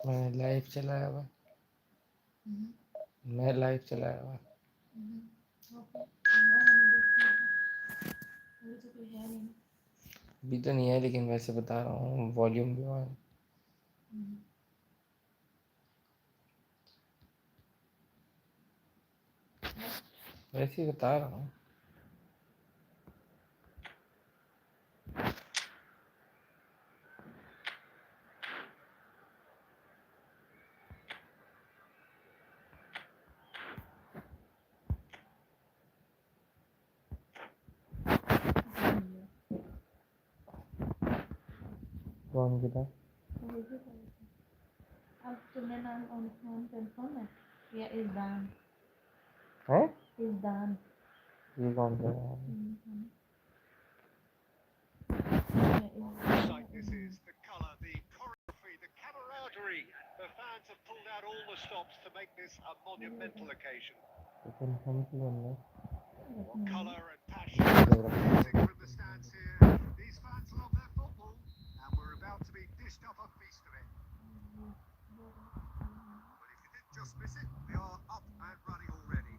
मैंने लाइव चलाया हुआ। मैं लाइव चलाया हुआ। अभी तो नहीं है, लेकिन वैसे बता रहा हूँ, वॉल्यूम भी ऑन। वैसे ही बता रहा हूँ। कौन किया? अब तुमने नाम ऑन कंफर्म है या इज़दान? है? इज़दान ये कौन सा है? Like this is the colour, the choreography, the camaraderie. The fans have pulled out all the stops to make this a monumental occasion. What colour and passion emanating from the stands here. These fans love their football, and we're about to be dished up a feast of it. But if you did just miss it, they are up and running already.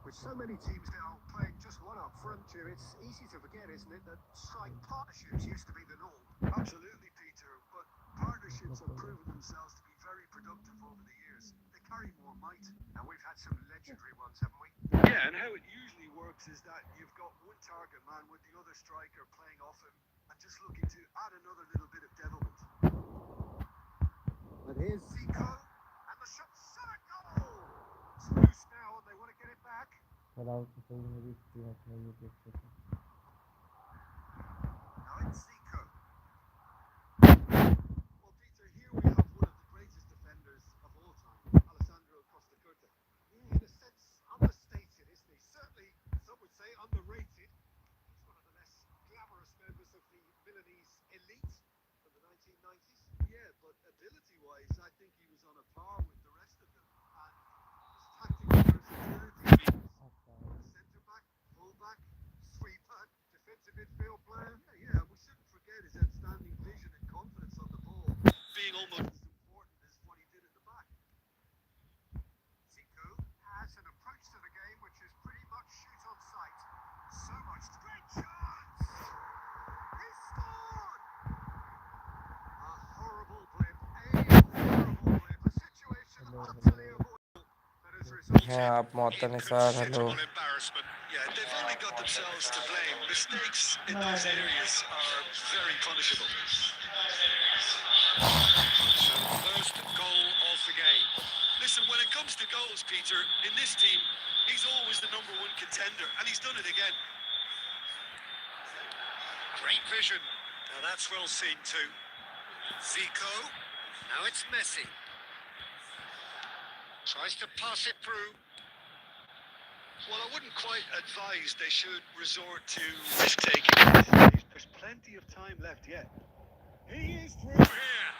With so many teams now playing just one up front here, it's easy to forget, isn't it, that strike partnerships used to be the norm. Absolutely, Peter, but partnerships have proven themselves to be very productive over the years. They carry more might, and we've had some legendary ones, haven't we? Yeah, and how it usually works is that you've got one target man with the other striker playing off him and just looking to add another little bit of devilment. But here's Zico, and the shot shot a goal! It's loose now, and they want to get it back. चलाओ तो सही, मेरी screen अपने YouTube पे। Now it's Zico. Well, Peter, here we have one of the greatest defenders of all time, Alessandro Costa Curta. Yeah, in a sense, understated, isn't he? Certainly, some would say underrated. He's one of the less glamorous members of the Milanese elite from the 1990s. Yeah, but ability-wise, I think he was on a par with the rest of them. And his tactical versatility, centre-back, full-back, sweeper, defensive midfield player. Yeah, we shouldn't forget his outstanding vision and confidence on the ball, being almost as important as what he did in the back. Zico has an approach to the game which is pretty much shoot on sight. So much great chance! He scored! A horrible blip, a situation utterly avoidable that has resulted हैं आप मोहतन Nisar, hello. considerable embarrassment. Yeah, they've only got themselves to blame. Mistakes in those areas are very punishable. So, first goal of the game. Listen, when it comes to goals, Peter, in this team, he's always the number one contender, and he's done it again. Great vision. Now that's well seen too. Zico. Now it's Messi. Tries to pass it through. Well, I wouldn't quite advise they should resort to risk-taking at this stage. There's plenty of time left yet. He is through here.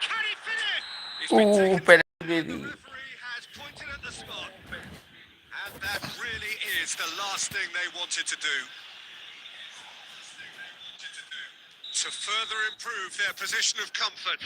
Can he finish? He's been taken penalty they and the the. referee has pointed at the spot. And that really is the last thing they wanted to do. To further improve their position of comfort.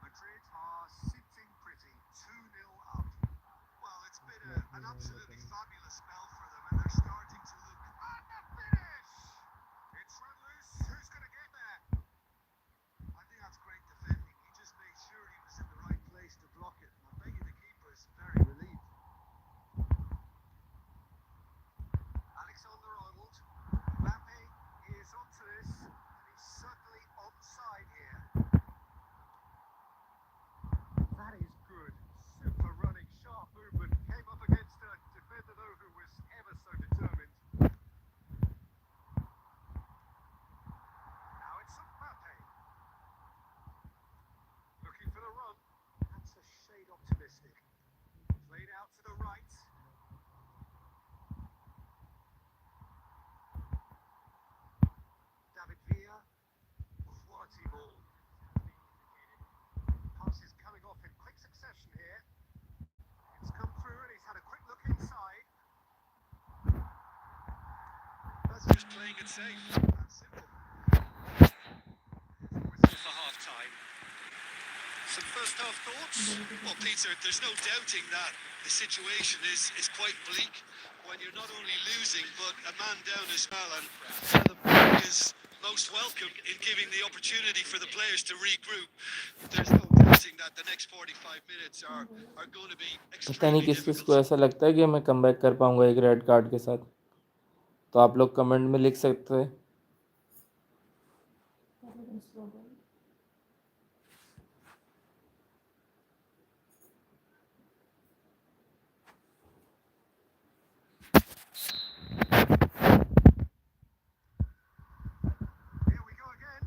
Madrid are sitting pretty, 2-0 up. Well, it's been an absolutely fabulous spell for them, and they're starting to look at the finish. It's run loose. Who's going to get there? I think that's great defending. He just made sure he was in the right place to block it. And I bet you the keeper is very relieved. Alexander-Arnold. Mbappe is onto this, and he's certainly onside here. That is good. Super running, sharp movement. Came up against a defender, though, who was ever so determined. Now it's Mbappe. Looking for the run. That's a shade optimistic. Played out to the right. possession here. It's come through and he's had a quick look inside. That's just playing it safe. That's simple. Whistle for half time. Some first half thoughts? Well, Peter, there's no doubting that the situation is quite bleak when you're not only losing but a man down as well, and the player is most welcome in giving the opportunity for the players to regroup. There's no doubting that the next 45 minutes are going to be पता नहीं extremely किस किस को difficult. ऐसा लगता है कि मैं कमबैक कर पाऊंगा एक रेड कार्ड के साथ, तो आप लोग कमेंट में लिख सकते हैं। Everything's slow down. Here we go again.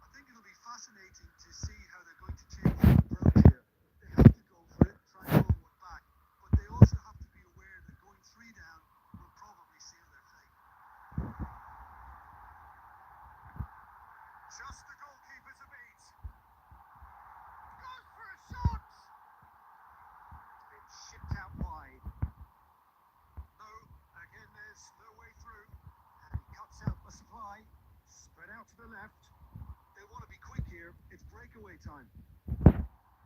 I think it'll be fascinating to see how they're going to change their approach here. They have to go for it, try and pull one back, but they also have to be aware that going 3 down will probably seal their fate. Just the goalkeeper's a beat. Goes for a shot! It's shipped out wide. No, again there's no way through. And he cuts out the supply. Spread out to the left. They want to be quick here. It's breakaway time.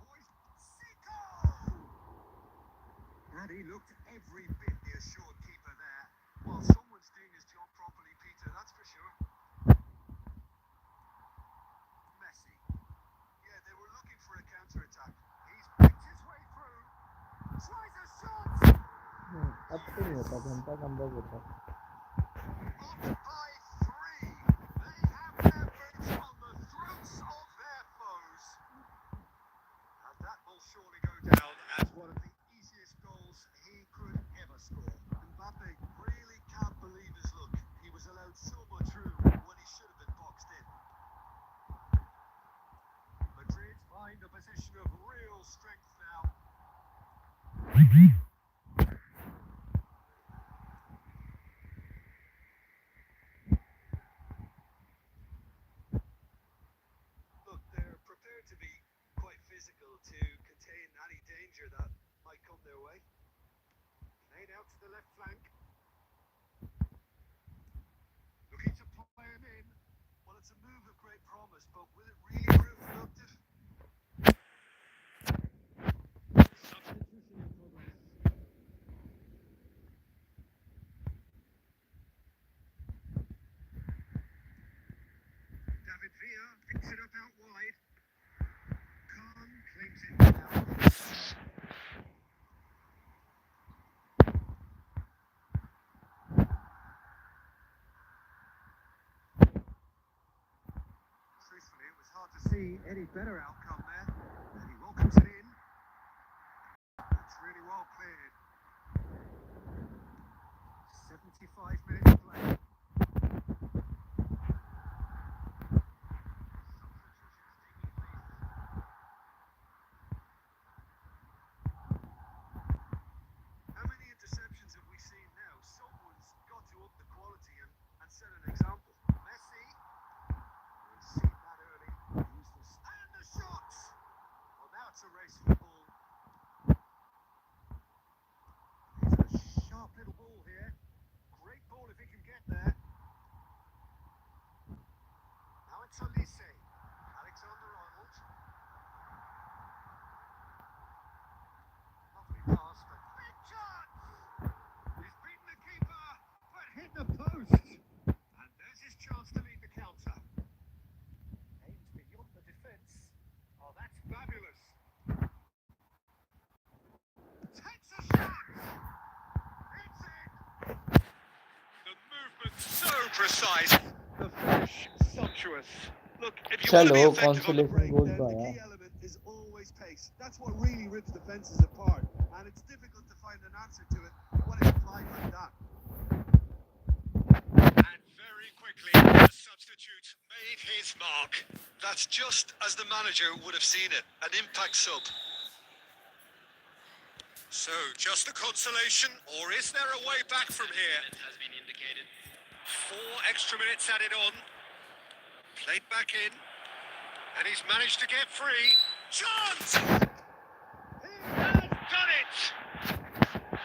Boys, Zico! And he looked every bit the assured keeper there. Well, someone's doing his job properly, Peter, that's for sure. Messi. Yeah, they were looking for a counter-attack. He's picked his way through. Tries a shot! अब तो नहीं होता, घंटा comeback होता। Up by 3. They have their boots on the throats of their foes. And that will surely go down as one of the easiest goals he could ever score. Mbappe really can't believe his luck. He was allowed so much room when he should have been boxed in. Madrid find a position of real strength now. Look, they're prepared to be quite physical to contain any danger that might come their way. Played out to the left flank. Looking to play him in. Well, it's a move of great promise, but will it really prove productive? Substitution in progress. David Villa picks it up out wide. Khan claims it now. Truthfully, it was hard to see any better outcome there. And he welcomes it in. That's really well played. 75 minutes of play. How many interceptions have we seen now? Someone's got to up the quality and set an example. Messi, we've seen that early. Useless. And the shot! Well, now it's a race for the ball. It's a sharp little ball here. Great ball if he can get there. Now it's Olise. Alexander-Arnold. Lovely pass, but big chance! He's beaten the keeper, but hit the post. And there's his chance to lead the counter. Aims beyond the defence. Oh, that's fabulous. Takes a shot! It's in! The movement so precise. The finish sumptuous. Look, if you want to be चलो effective on the consolation break, goal then तो the आया। key element is always pace. That's what really rips defences apart, and it's difficult to find an answer to it when it's applied like that. And very quickly, the substitute made his mark. That's just as the manager would have seen it, an impact sub. So, just a consolation, or is there a way back from here? Has been indicated. 4 extra minutes added on. Played back in. And he's managed to get free. Chance! He has done it!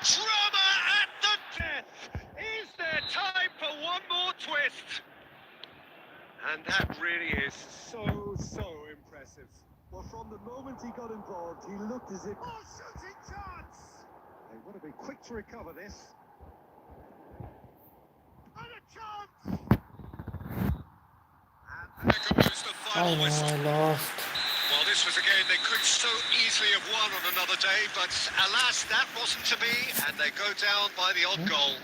Drama at the death! Is there time for one more twist? And that really is so impressive. Well, from the moment he got involved, he looked as if... Oh, shooting chance! They would have been quick to recover this. And a chance! And there goes the I final know whistle. I lost. Well, this was a game they could so easily have won on another day, but alas, that wasn't to be, and they go down by the odd goal.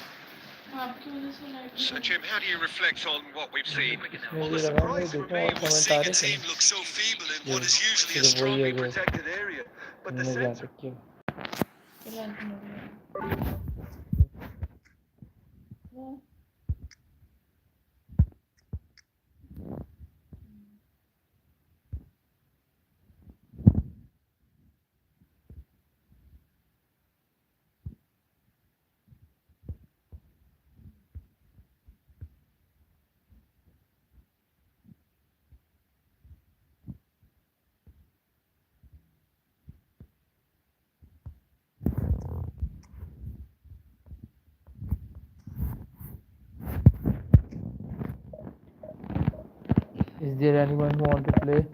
आपकी वजह से light So, Jim, how do you reflect on what we've seen? Well, the मुझे लगा मैं surprise for देखा me और was comment आ seeing a रहे थे team look so feeble in जो what is usually a सिर्फ वही है strongly जो protected area. But the हमने जहाँ centre... तक किया की लाइट हो गई वो Is there anyone who want to play?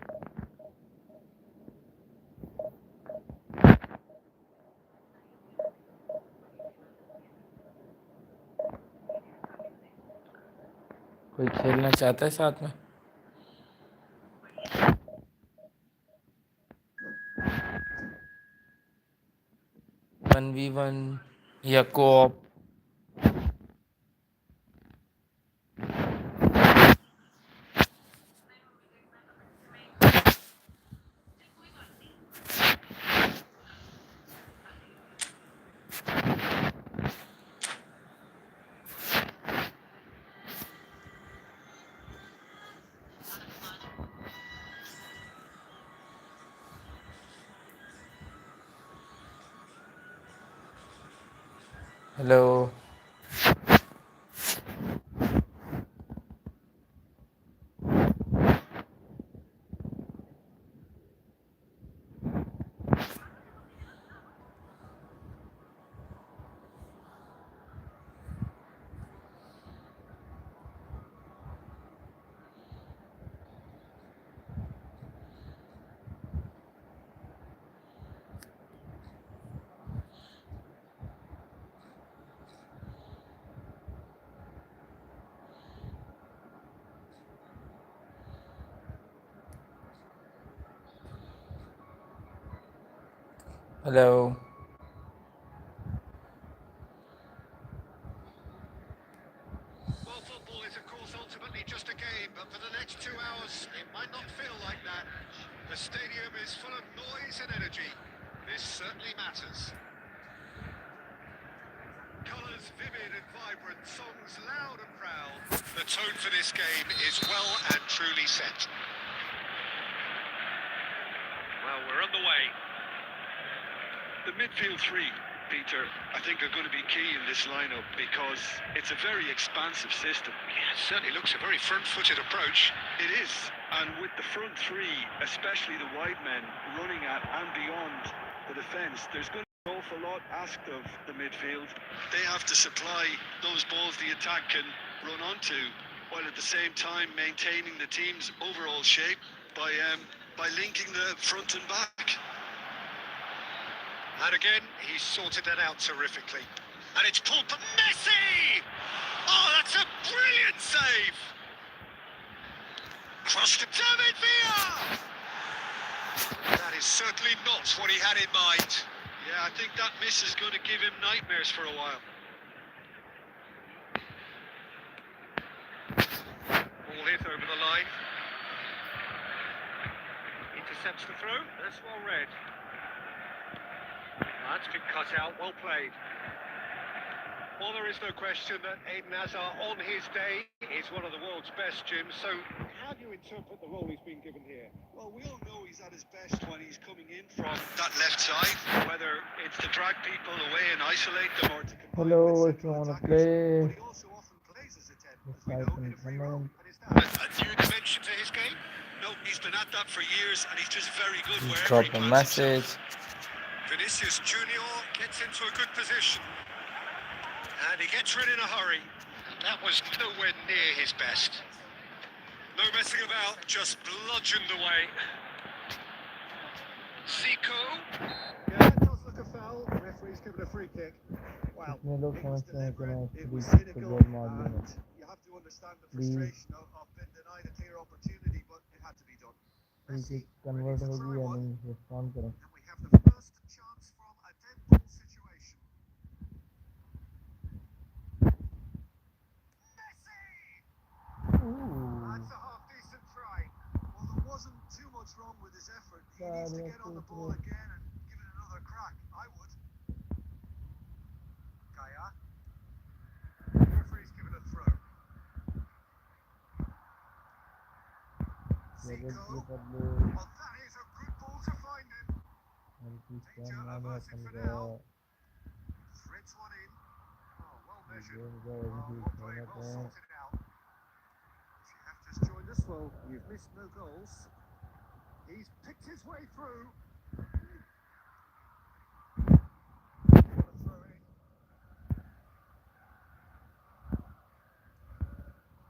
कोई खेलना चाहता है साथ में? 1v1 या co-op? Hello. Hello. Well, football is, of course, ultimately just a game, but for the next 2 hours, it might not feel like that. The stadium is full of noise and energy. This certainly matters. Colours vivid and vibrant, songs loud and proud. The tone for this game is well and truly set. Well, we're on the way. The midfield three, Peter, I think are going to be key in this lineup because it's a very expansive system. Yeah, it certainly looks a very front-footed approach. It is, and with the front three, especially the wide men, running at and beyond the defence, there's going to be an awful lot asked of the midfield. They have to supply those balls the attack can run onto, while at the same time maintaining the team's overall shape by linking the front and back. And again, he's sorted that out terrifically. And it's pulled for Messi! Oh, that's a brilliant save! Crossed to David Villa! That is certainly not what he had in mind. Yeah, I think that miss is going to give him nightmares for a while. Ball hit over the line. Intercepts the throw. That's well read. That's been cut out. Well played. Well, there is no question that Eden Hazard, on his day, is one of the world's best, Jim. So, how do you interpret the role he's been given here? Well, we all know he's at his best when he's coming in from that left side, whether it's to drag people away and isolate them or to combine Hello, with if you central want to attackers. play. But he also often plays as a 10, as we know, in a free role. A new dimension to his game? No, He's been at that for years, and he's just very good wherever Drop he a plants message. himself. Vinicius Junior gets into a good position, and he gets rid in a hurry. That was nowhere near his best. No messing about, just bludgeoned away. Zico. Yeah, that does look a foul. The referee's given a free kick. Wow, कितने लोग it was समझते हैं कि मैं deliberate, it free was kick से cynical, गोल मार दूंगा and you have to understand the Please. frustration of being denied a clear opportunity, but it had to be done. Free Messi kick ready convert to होगी try या one, नहीं respond करें and we have the first chance from a dead ball situation. Messi! That's a half-decent try. Well, there wasn't too much wrong with his effort. He needs to get on the ball again and give it another crack. I would. Kaya. Referee's given a throw. Level Zico. के बदले Well, that is a good ball to find him. हल्की Danger stand मारने averted upon for का now. Threads one in. Oh, well measured. Game का Well, execute well played, होना well है sorted out. If you have just joined us, well, you've missed no goals. He's picked his way through. What a throw in.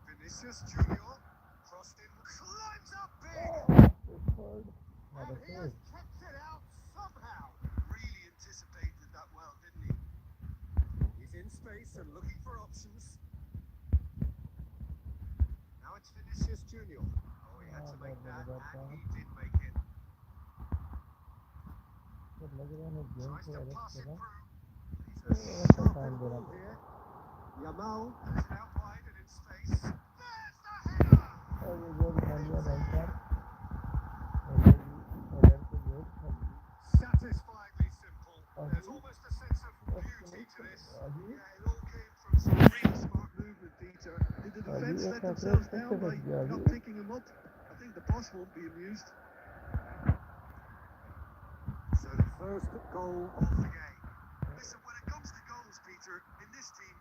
Vinicius Junior crossed in, climbs up big, not a and he has save kept it out somehow. Really anticipated that well, didn't he? He's in space and looking for options. Now it's Vinicius Junior. Oh, he had to make that, and he did make it. जब लग रहा है game Tries को to edit pass it करा through. He's a sharp time ball देना here. Yamal has it out wide and in space. There's the header! और ये गोल खा लिया भाई साहब ऑर्डर को गोल खा लिया Satisfyingly simple. There's almost a sense of beauty to this. Yeah, it all came from some really smart movement, Peter. Did the defence let themselves down by not picking him up? I think the boss won't be amused. So the first goal of the game. Listen, when it comes to goals, Peter, in this team,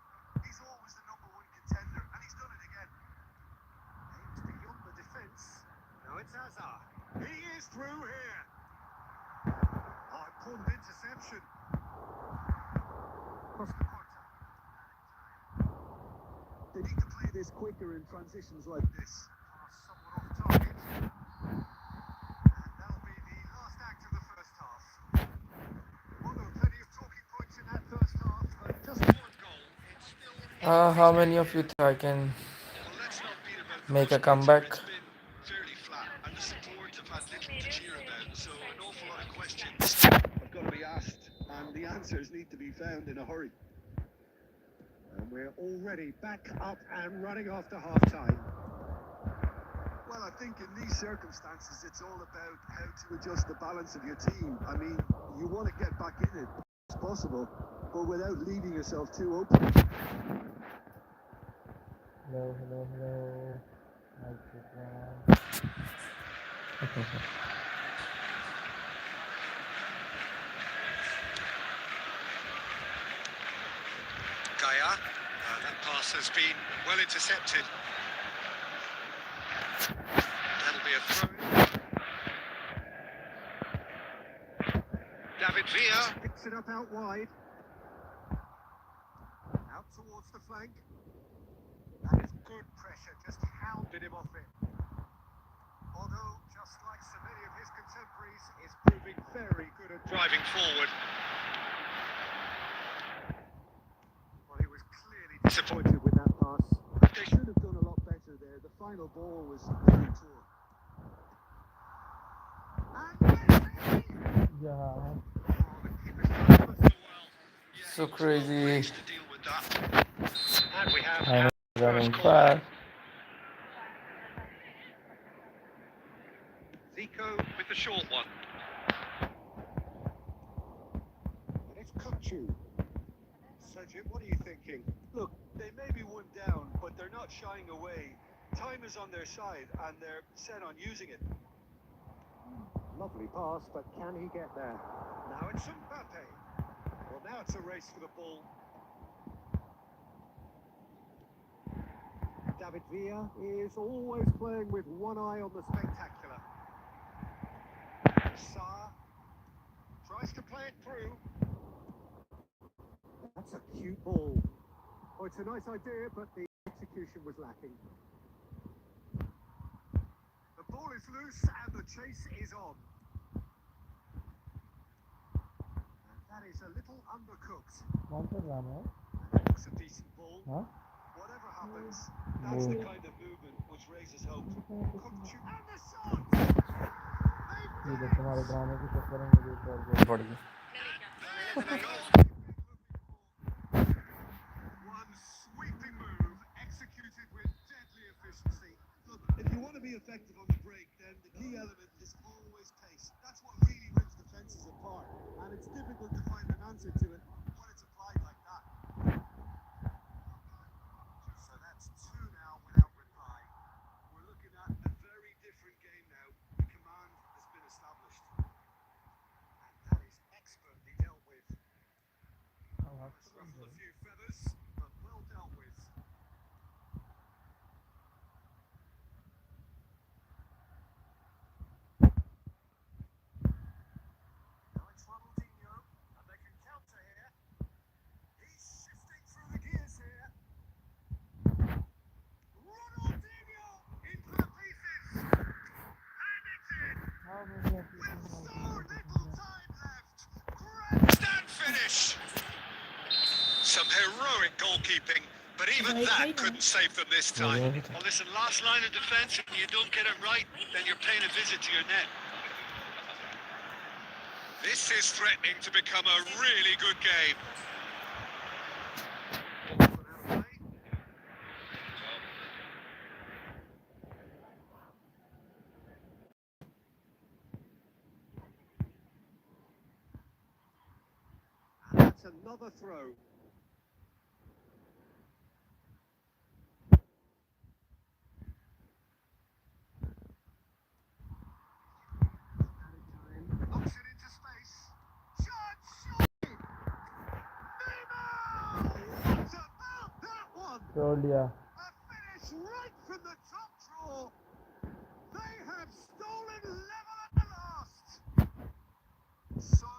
he's always the #1 contender, and he's done it again. Aims beyond the defence. Now it's Hazard. He is through here. Oh, pulled interception. Costa Corta. They need to play this quicker in transitions like this. Somewhat off target. And that'll be the last act of the first half. Well, there were plenty of talking points in that first half, but just one goal. It's still how many of you think I can Well, let's not beat about the make a bush, Peter. comeback It's been fairly flat, and the support have had little to cheer about, so an awful lot of questions have got to be asked, and the answers need to be found in a hurry. And we're already back up and running after half-time. Well, I think in these circumstances, it's all about how to adjust the balance of your team. I mean, you want to get back in it as possible, but without leaving yourself too open. hello Kaya, that pass has been well intercepted. That'll be a throw. David Villa Picks it up out wide. Out towards the flank. That is good pressure, just hounded him off it. Although, just like so many of his contemporaries, is proving very good at driving forward. Well, he was clearly disappointed with that pass. They should have done a lot better there. The final ball was very poor. And Messi! yeah Oh, the keeper's done ever so well. Yeah, so he was well crazy placed to deal with that. And we have I'm our running first corner. fast Zico with the short one. And it's Kachu. Sajid, what are you thinking? Look, they may be one down, but they're not shying away. Time is on their side, and they're set on using it. Lovely pass, but can he get there? Now it's Mbappe. Well, now it's a race for the ball. David Villa is always playing with one eye on the spectacular. Saar tries to play it through. That's a cute ball. Oh, it's a nice idea, but the execution was lacking. The ball is loose and the chase is on. And that is a little undercooked. Looks a decent ball. Whatever happens, that's the kind of movement which raises hope. Cooked shoot and the shot! ये देख तुम्हारे ड्रामे के चक्कर में मुझे एक और गोल पड़ गई। One sweeping move executed with deadly efficiency. Look, if you want to be effective on the break, then the key element is always pace. That's what really rips defenses apart, and it's difficult to find an answer to it when it's applied like that. So that's two now without reply. We're looking at a very different game now. The command has been established, and that is expertly dealt with. Ruffle a few feathers, but well dealt with. Now it's Ronaldinho, and they can counter here. He's shifting through the gears here. Ronaldinho into the pieces, and it's in. With so little time left, grandstand finish. Some heroic goalkeeping, but even that couldn't save them this time. Well, listen, last line of defence, if you don't get it right, then you're paying a visit to your net. This is threatening to become a really good game. And that's another throw. Knocks it into space. Shot! Neymar! What about that one? छोड़ लिया। A finish right from the top draw. They have stolen level at the last. So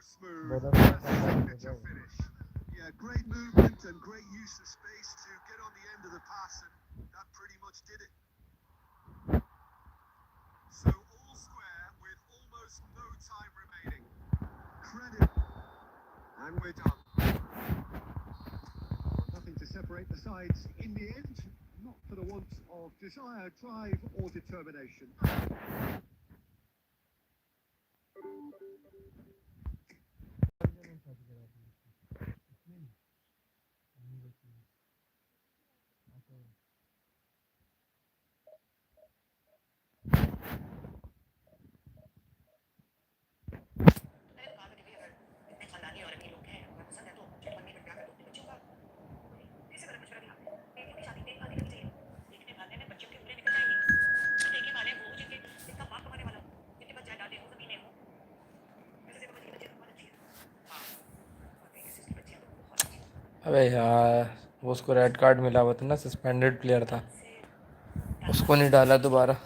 smooth. But A that's signature finish. Yeah, great movement and great use of space to get on the end of the pass, and that pretty much did it. So all square with almost no time remaining. Credit. And we're done. Nothing to separate the sides in the end, not for the want of desire, drive or determination. अबे यार वो उसको red card मिला हुआ था ना, suspended player था, उसको नहीं डाला दोबारा।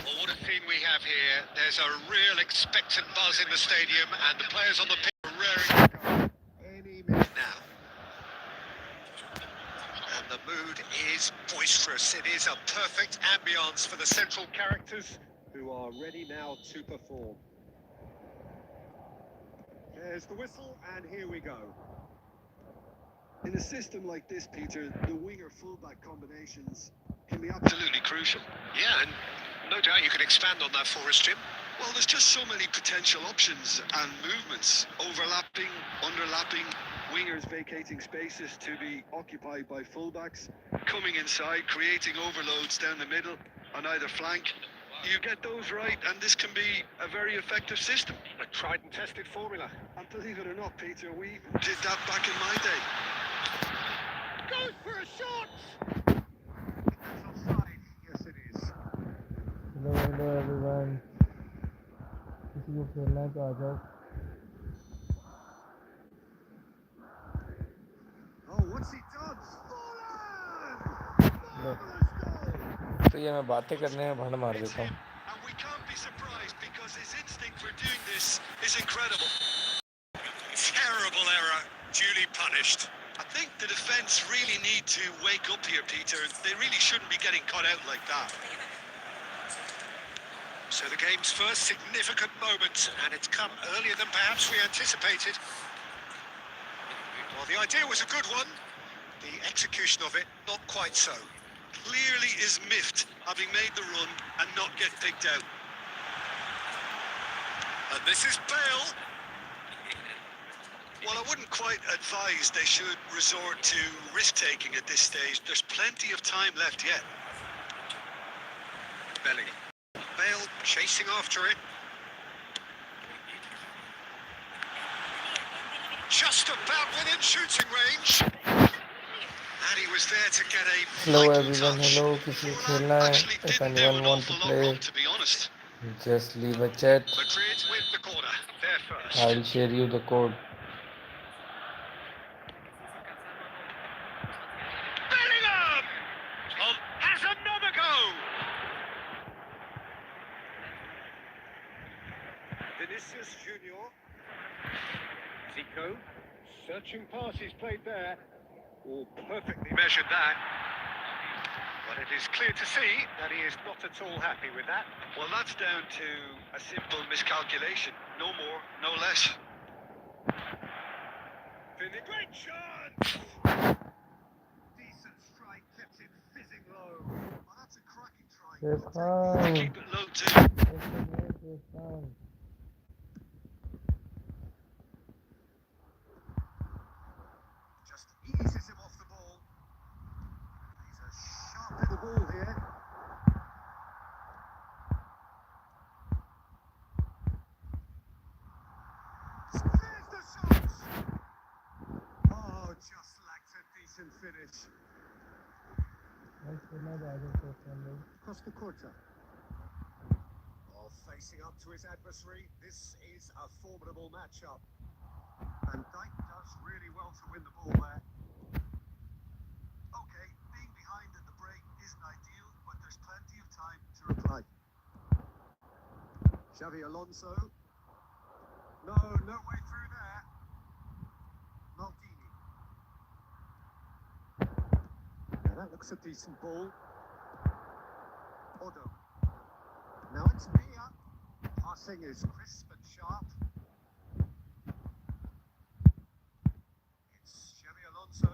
Well, what a scene we have here. There's a real expectant buzz in the stadium, and the players on the pitch are raring to go any minute now. And the mood is boisterous. It is a perfect ambience for the central characters who are ready now to perform. There's the whistle, and here we go. In a system like this, Peter, the winger-fullback combinations can be absolutely crucial. Yeah, and no doubt you can expand on that for us, Jim. Well, there's just so many potential options and movements. Overlapping, underlapping, wingers vacating spaces to be occupied by fullbacks, coming inside, creating overloads down the middle on either flank. You get those right, and this can be a very effective system. A tried and tested formula. And believe it or not, Peter, we did that back in my day. Goes for a shot! That's offside. Yes, it is. Hello everyone, किसी को खेलना है तो आ जाओ। Oh, what's he done? Low, Marvellous goal! तो ये मैं बातें करने में भंड मार It's देता him, हूँ। and we can't be surprised because his instinct for doing this is incredible. Terrible error, duly punished. I think the defence really need to wake up here, Peter. They really shouldn't be getting caught out like that. So the game's first significant moment, and it's come earlier than perhaps we anticipated. Well, the idea was a good one. The execution of it, not quite so. Clearly is miffed, having made the run and not get picked out. And this is Bale. Well, I wouldn't quite advise they should resort to risk-taking at this stage. There's plenty of time left yet. Bellingham. Bale chasing after it. Just about within shooting range. And he was there to get a hello vital everyone, touch. Hello, किसी को खेलना है? Actually If didn't do anyone an want to awful lot play, wrong, to be honest. just leave a chat. Madrid with the corner. There first. I'll share you the code. Bellingham! Has another go! Vinicius Junior. Zico. Searching passes played there. All perfectly measured that. But it is clear to see that he is not at all happy with that. Well, that's down to a simple miscalculation. No more, no less. Great chance! Decent strike, kept it fizzing low. Well, that's a cracking try. Yes, Keep it low too. Just eases him off the ball. He's a sharp little ball here. There's the shot! Oh, just lacked a decent finish. Across the quarter. Oh, facing up to his adversary. This is a formidable matchup. And Dyke does really well to win the ball there. Okay, being behind at the break isn't ideal, but there's plenty of time to reply. Xavi Alonso. No way through there. Maldini. Now that looks a decent ball. Odo. Now it's Mia. Passing is crisp and sharp. It's Xavi Alonso.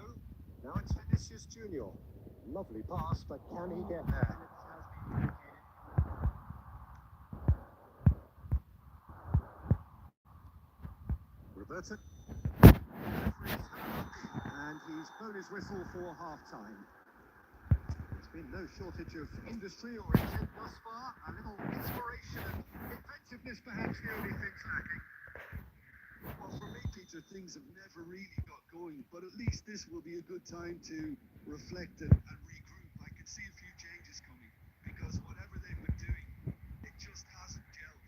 Now it's Vinicius Junior. Lovely pass, but can he get there? Roberto. And he's blown his whistle for half-time. There's been no shortage of industry or intent thus far. A little inspiration and inventiveness perhaps the only things lacking. Well, for me, Peter, things have never really got going, but at least this will be a good time to reflect and regroup. I can see a few changes coming, because whatever they've been doing, it just hasn't gelled.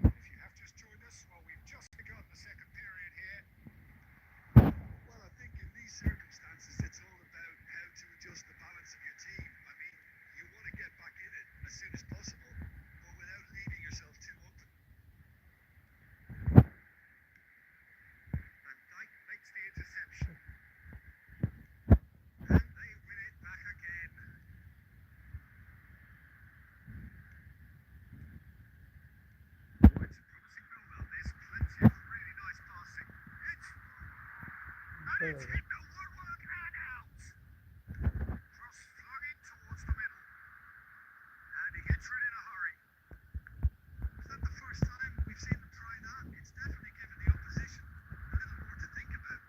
If you have just joined us, well, we've just begun the second period here. Well, I think in these circumstances, it's all about how to adjust the balance of your team. I mean, you want to get back in it as soon as possible, but without leaving yourself too open. And Dyke makes the interception. And they win it back again. Oh, it's a promising build up. There's plenty of really nice passing. And it's hit the woodwork and out. Cross flung in towards the middle. And he gets rid in a hurry. Is that the first time we've seen them try that? It's definitely given the opposition a little more to think about.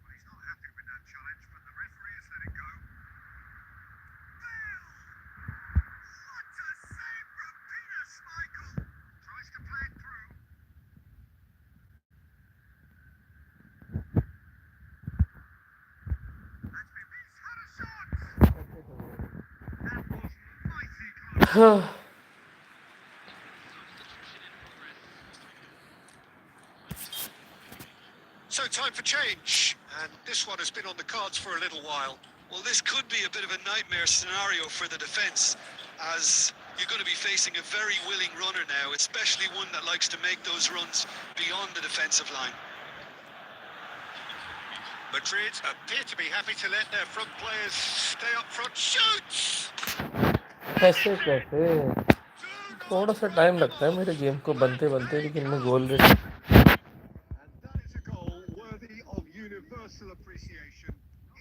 Well, he's not happy with that challenge, but the referee So time for change, and this one has been on the cards for a little while. Well, this could be a bit of a nightmare scenario for the defence, as you're going to be facing a very willing runner now, especially one that likes to make those runs beyond the defensive line. Madrid appear to be happy to let their front players stay up front. Shoots! ऐसे कैसे? थोड़ा सा time लगता है मेरे game को बनते बनते, लेकिन मैं गोल rate And that is a goal worthy of universal appreciation.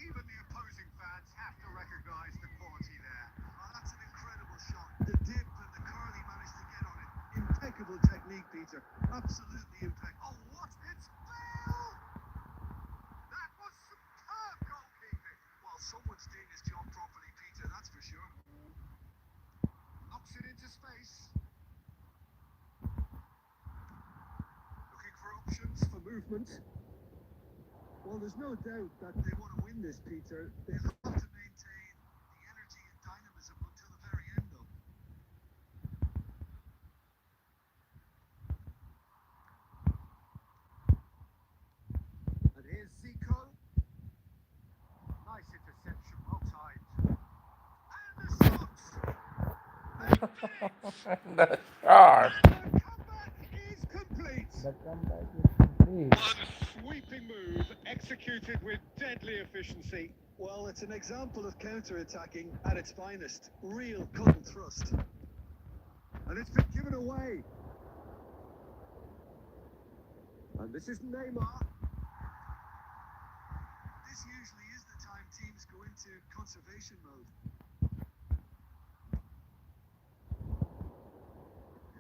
Even the opposing fans have to recognise the quality there. Oh, that's an incredible shot. The dip and the curl he managed to get on it. Impeccable technique, Peter. Absolutely impeccable. Oh, what? It's Bale! That was superb goalkeeping. Well, someone's doing his job properly, Peter, that's for sure. Knocks it into space. Looking for options for movement. Well, there's no doubt that they want to win this, Peter. They have to maintain the energy and dynamism until the very end, though. And here's Zico. Nice interception, well timed. And the shot! the shot. The comeback is complete. The comeback is complete. One sweeping move executed with deadly efficiency. Well, it's an example of counter-attacking at its finest. Real cut and thrust. And it's been given away. And this is Neymar. This usually is the time teams go into conservation mode.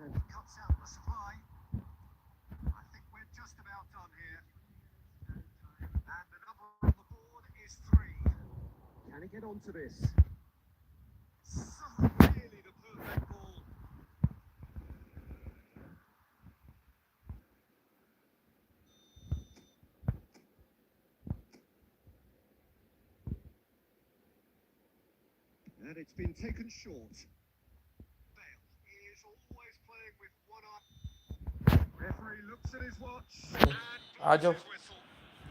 And cuts out the supply. I think we're just about done here. And the number on the board is 3. Can he get onto this? So really the perfect ball. And it's been taken short. Bale is always playing with one eye. Referee looks at his watch and आ blows जाओ, his whistle.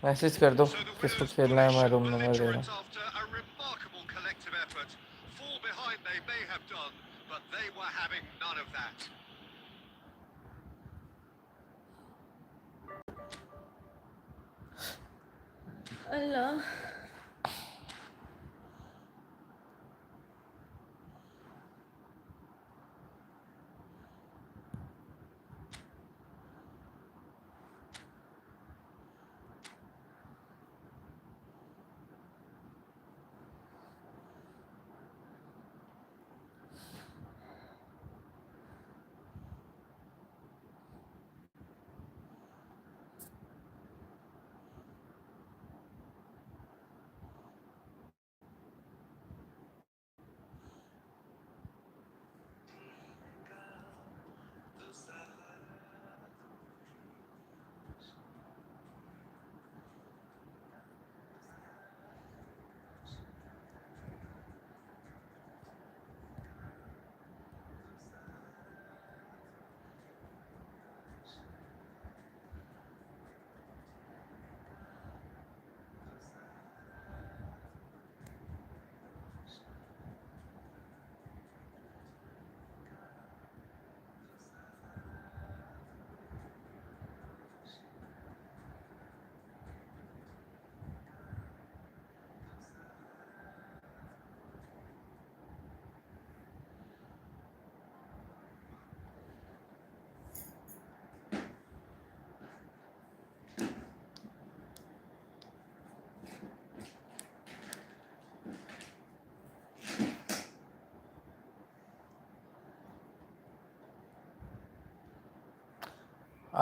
Message कर दो So the किसको winners खेलना है, punish मैं the room number दे रहा belligerents हूँ. after a remarkable collective effort. Fall behind they may have done, but they were having none of that. Allah.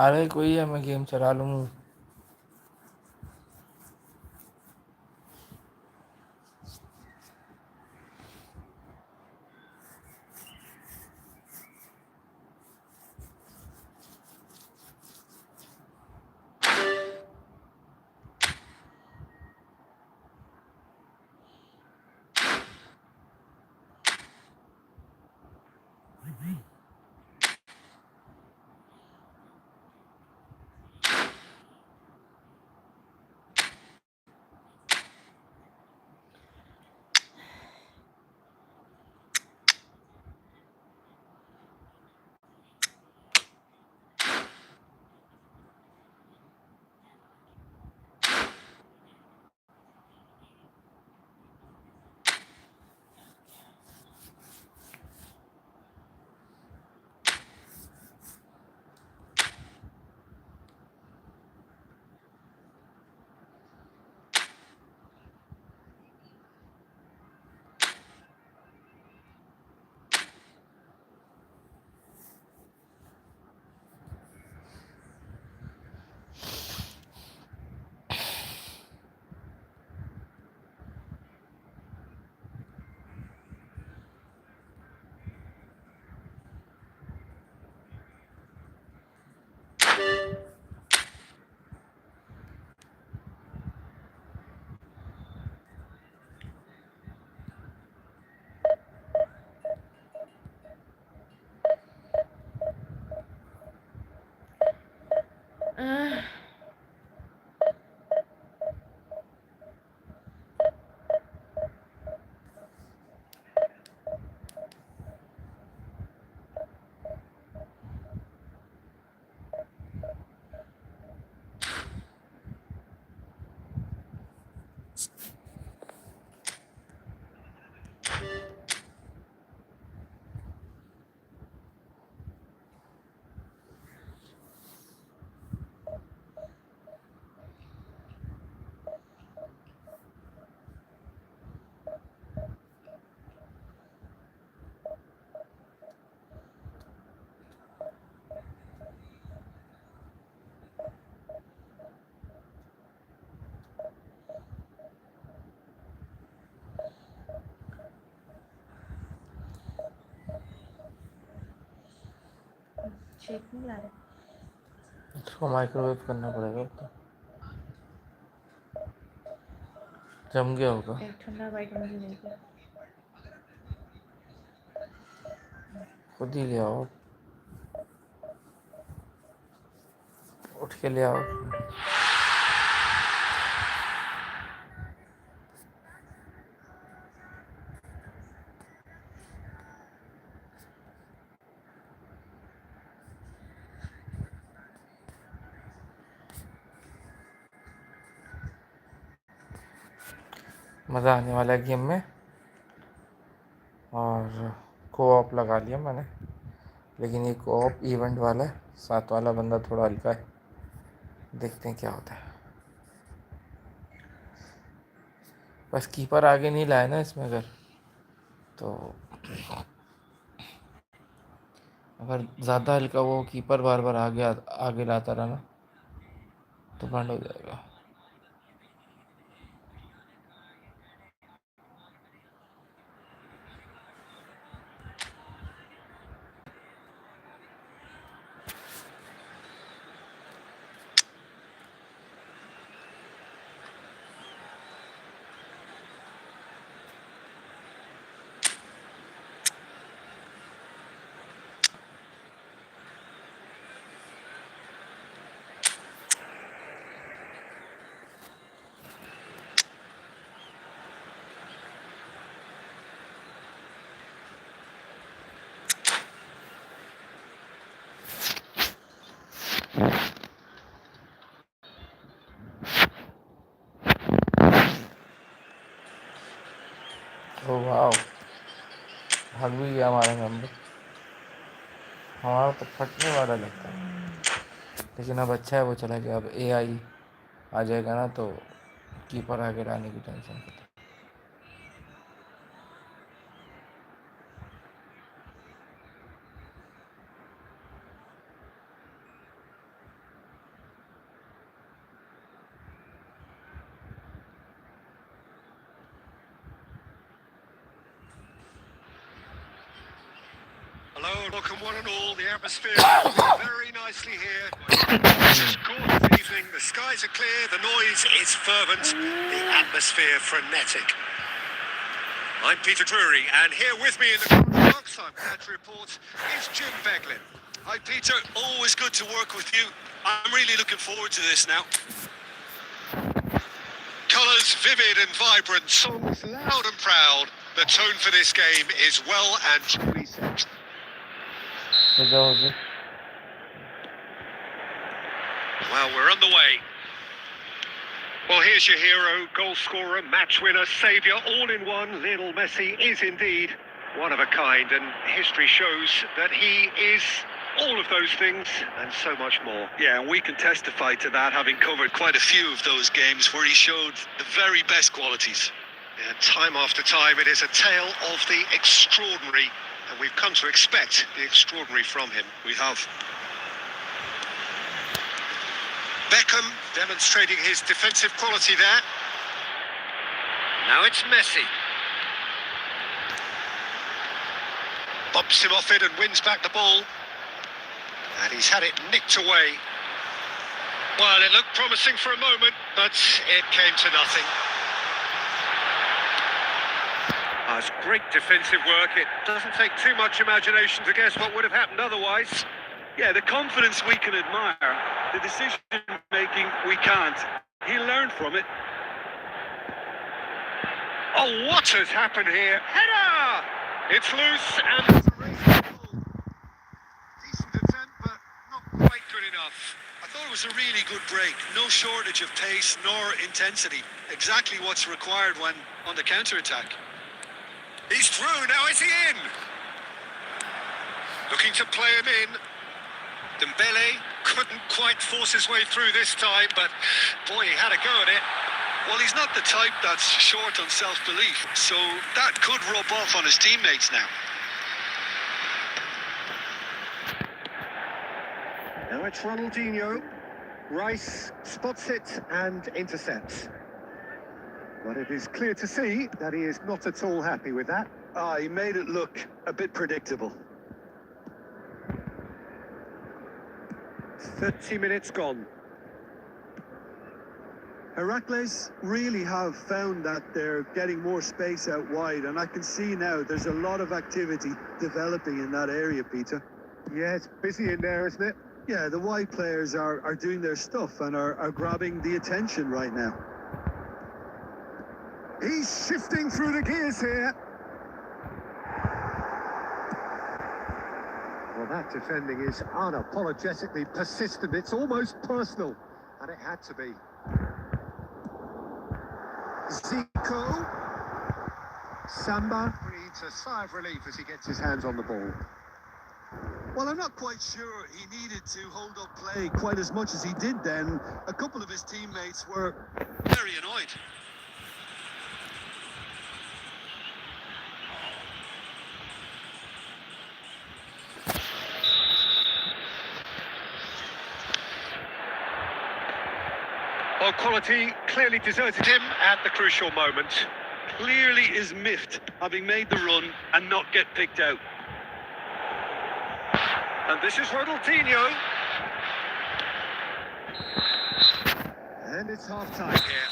आ रही कोई है, मैं गेम चला लूँ. शेक नहीं ला रहे। इसको माइक्रोवेव करना पड़ेगा अब तो। जम गया होगा। एक ठंडा बाइट मुझे लेके खुद ही ले आओ, उठ के ले आओ। मज़ा आने वाला है गेम में। और कोऑप लगा लिया मैंने, लेकिन ये कोऑप इवेंट वाला है, साथ वाला बंदा थोड़ा हल्का है। देखते हैं क्या होता है। बस कीपर आगे नहीं लाया ना इसमें, अगर ज़्यादा हल्का वो कीपर बार बार आगे आगे लाता रहा ना तो बंद हो जाएगा। ओ वाह, भाग भी गया हमारा नंबर। हमारा तो फटने वाला लगता है, लेकिन अब अच्छा है वो चला गया। अब एआई आ जाएगा ना तो कीपर आगे लाने की tension. Hello, welcome one and all. The atmosphere is very nicely here. It's gorgeous evening. The skies are clear. The noise is fervent. The atmosphere frenetic. I'm Peter Drury, and here with me in the I'm glad to report, is Jim Beglin. Hi, Peter. Always good to work with you. I'm really looking forward to this now. Colours vivid and vibrant, songs loud and proud. The tone for this game is well and truly set. जाओगे Well, we're on the way. Well, here's your hero, goal scorer, match winner, saviour, all in one. Lionel Messi is indeed one of a kind, and history shows that he is all of those things and so much more. Yeah, and we can testify to that, having covered quite a few of those games where he showed the very best qualities. And time after time, it is a tale of the extraordinary, and we've come to expect the extraordinary from him. We have. Beckham demonstrating his defensive quality there. Now it's Messi. Bumps him off it and wins back the ball. And he's had it nicked away. Well, it looked promising for a moment, but it came to nothing. That's great defensive work. It doesn't take too much imagination to guess what would have happened otherwise. Yeah, the confidence we can admire, the decision making we can't. He learned from it. Oh, what has happened here? Header! It's loose and it's a racing ball. Decent attempt, but not quite good enough. I thought it was a really good break. No shortage of pace nor intensity. Exactly what's required when on the counter-attack. He's through, now is he in? Looking to play him in. Dembele couldn't quite force his way through this time, but boy, he had a go at it. Well, he's not the type that's short on self-belief, so that could rub off on his teammates now. Now it's Ronaldinho. Rice spots it and intercepts. But it is clear to see that he is not at all happy with that. He made it look a bit predictable. 30 minutes gone. Heracles really have found that they're getting more space out wide, and I can see now there's a lot of activity developing in that area, Peter. Yeah, it's busy in there, isn't it? Yeah, the wide players are doing their stuff and are grabbing the attention right now. He's shifting through the gears here. Well, that defending is unapologetically persistent. It's almost personal, and it had to be. Zico. Samba breathes a sigh of relief as he gets his hands on the ball. Well, I'm not quite sure he needed to hold up play quite as much as he did then. A couple of his teammates were Very annoyed. Well, quality clearly deserted him at the crucial moment. Clearly is miffed, having made the run and not get picked out. And this is Ronaldinho. And it's half-time here.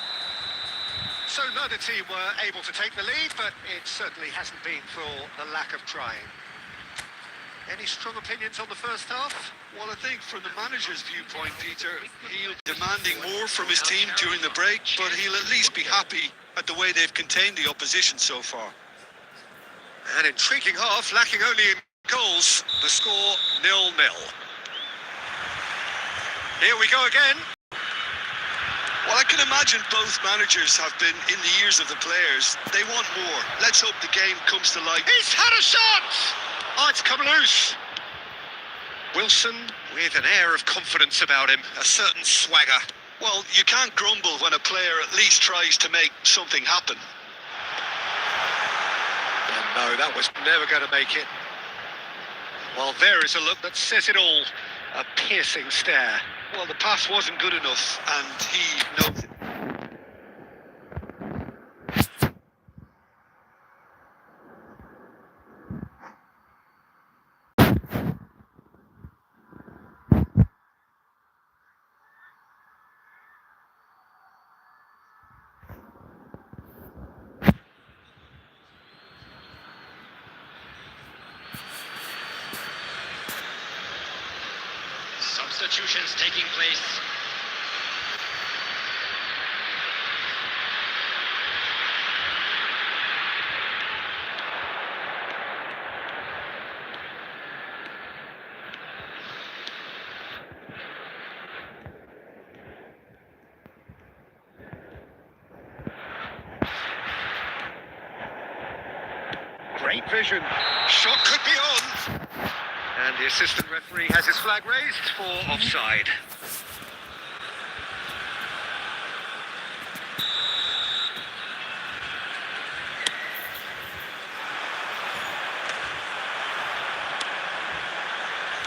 So neither team were able to take the lead, but it certainly hasn't been for the lack of trying. Any strong opinions on the first half? Well, I think from the manager's viewpoint, Peter, he'll be demanding more from his team during the break, but he'll at least be happy at the way they've contained the opposition so far. An intriguing half, lacking only in goals. The score 0-0. Here we go again. Well, I can imagine both managers have been in the ears of the players. They want more. Let's hope the game comes to light. He's had a shot! Oh, it's come loose. Wilson with an air of confidence about him, a certain swagger. Well, you can't grumble when a player at least tries to make something happen. And no, that was never going to make it. Well, there is a look that says it all. A piercing stare. Well, the pass wasn't good enough, and he knows it. substitutions taking place. Great vision. Shot could be on. And the assistant referee has his flag raised for offside.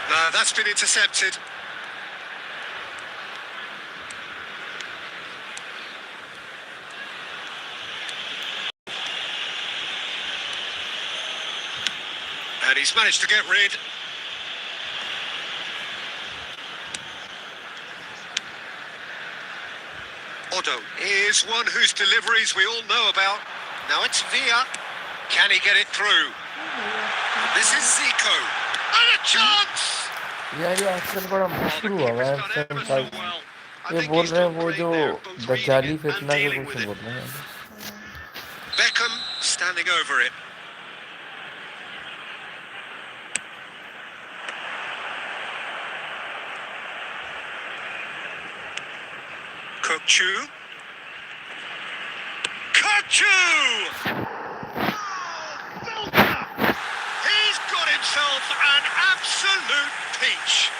No, that's been intercepted. And he's managed to get rid. Odo is one whose deliveries we all know about. Now it's Villa. Can he get it through? This is Zico. And a chance! यार ये आजकल बड़ा Oh, the मुश्किल हुआ हुआ keeper's है done ever so franchise well. I ये think बोल he's रहे हैं done वो great जो there, both reading दज्जाली it and फितना के dealing कुछ with it. बोल रहे हैं Beckham standing over it. Kukçu. Kukçu! He's got himself an absolute peach.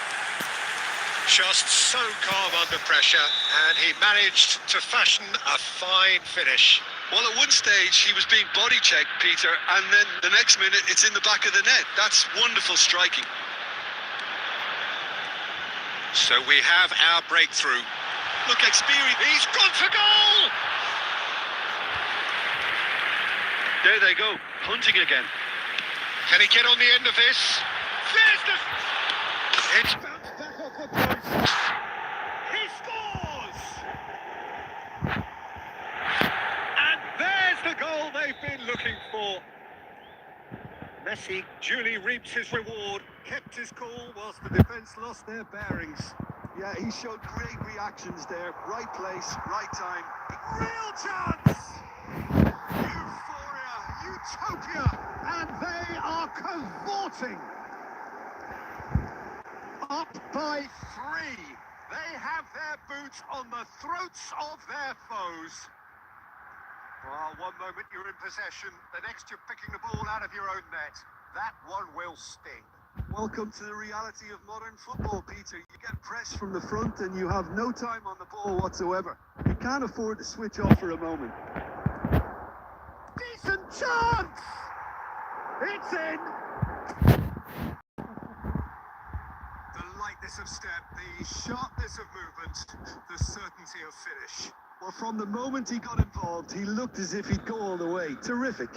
Just so calm under pressure, and he managed to fashion a fine finish. Well, at one stage he was being body checked, Peter, and then the next minute it's in the back of the net. That's wonderful striking. So we have our breakthrough. Look, experience. He's gone for goal! There they go, hunting again. Can he get on the end of this? There's the... It's bounced back off the post. He scores! And there's the goal they've been looking for. Messi duly reaps his reward. Kept his cool whilst the defence lost their bearings. Yeah, he showed great reactions there. Right place, right time. Real chance! Euphoria, utopia, and they are cavorting. Up by 3. They have their boots on the throats of their foes. Well, one moment you're in possession, the next you're picking the ball out of your own net. That one will sting. Welcome to the reality of modern football, Peter. You get pressed from the front and you have no time on the ball whatsoever. You can't afford to switch off for a moment. Decent chance! It's in! The lightness of step, the sharpness of movement, the certainty of finish. Well, from the moment he got involved, he looked as if he'd go all the way. Terrific.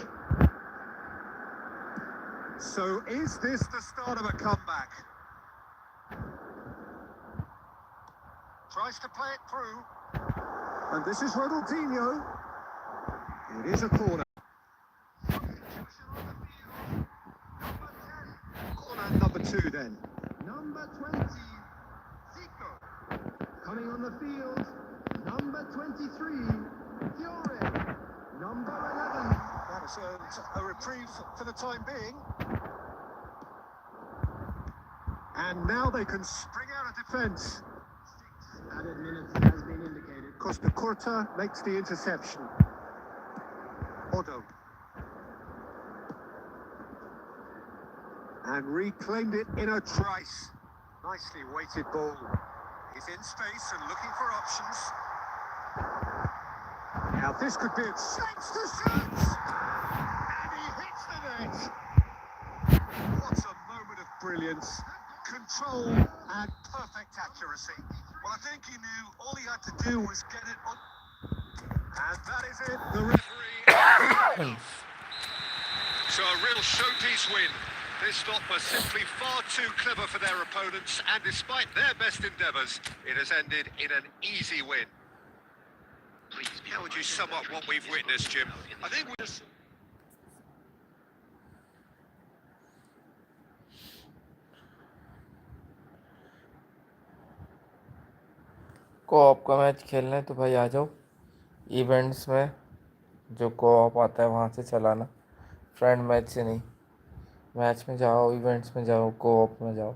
So is this the start of a comeback? Tries to play it through. And this is Ronaldinho. It is a corner. Corner number 2 then. Number 20, Zico. Coming on the field, number 23, Fiore. Number 11. That is a reprieve for the time being. And now they can spring out of defence. 6 added minutes has been indicated. Costa Curta makes the interception. Odo. And reclaimed it in a trice. Nicely weighted ball. He's in space and looking for options. Now this could be a chance to shoot! And he hits the net! What a moment of brilliance. Control and perfect accuracy. Well, I think he knew all he had to do was get it on. And that is it. The referee. So a real showpiece win. This lot were simply far too clever for their opponents, and despite their best endeavours, it has ended in an easy win. How would you sum up what we've witnessed, Jim? I think we just... co-op का match खेलना है तो भाई आ जाओ events में, जो co-op आता है वहाँ से चलाना, फ्रेंड मैच से नहीं। मैच में जाओ, इवेंट्स में जाओ, कोऑप में जाओ।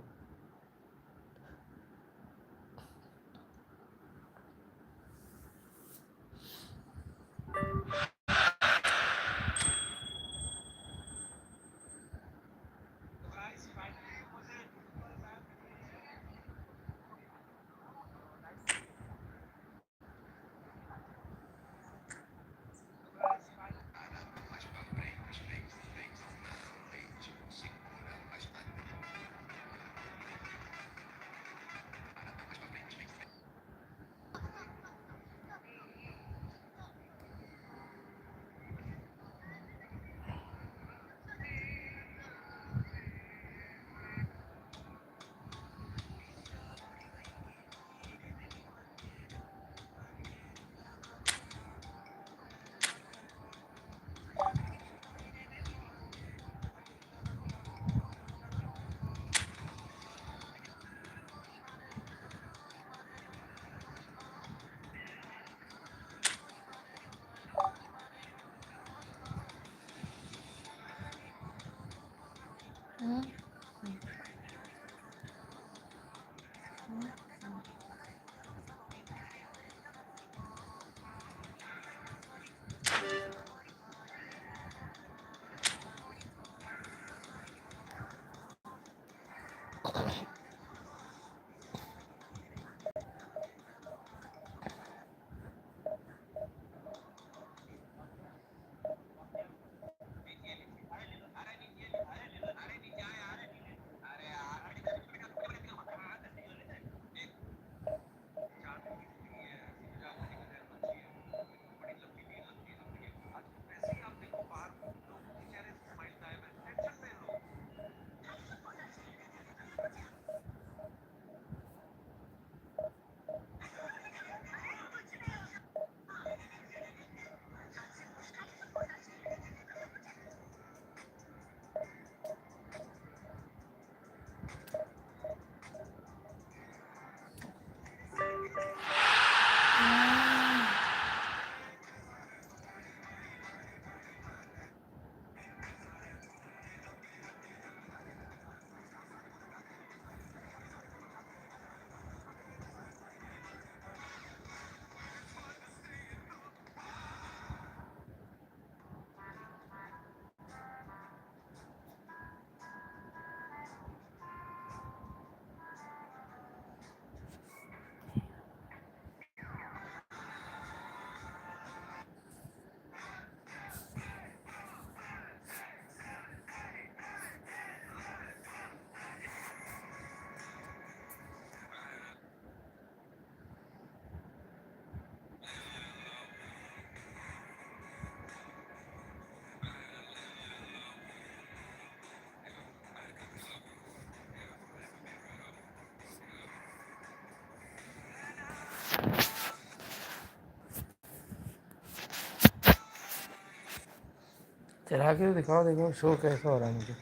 चला के तो दिखाओ, देखो शो कैसा हो रहा है मुझे।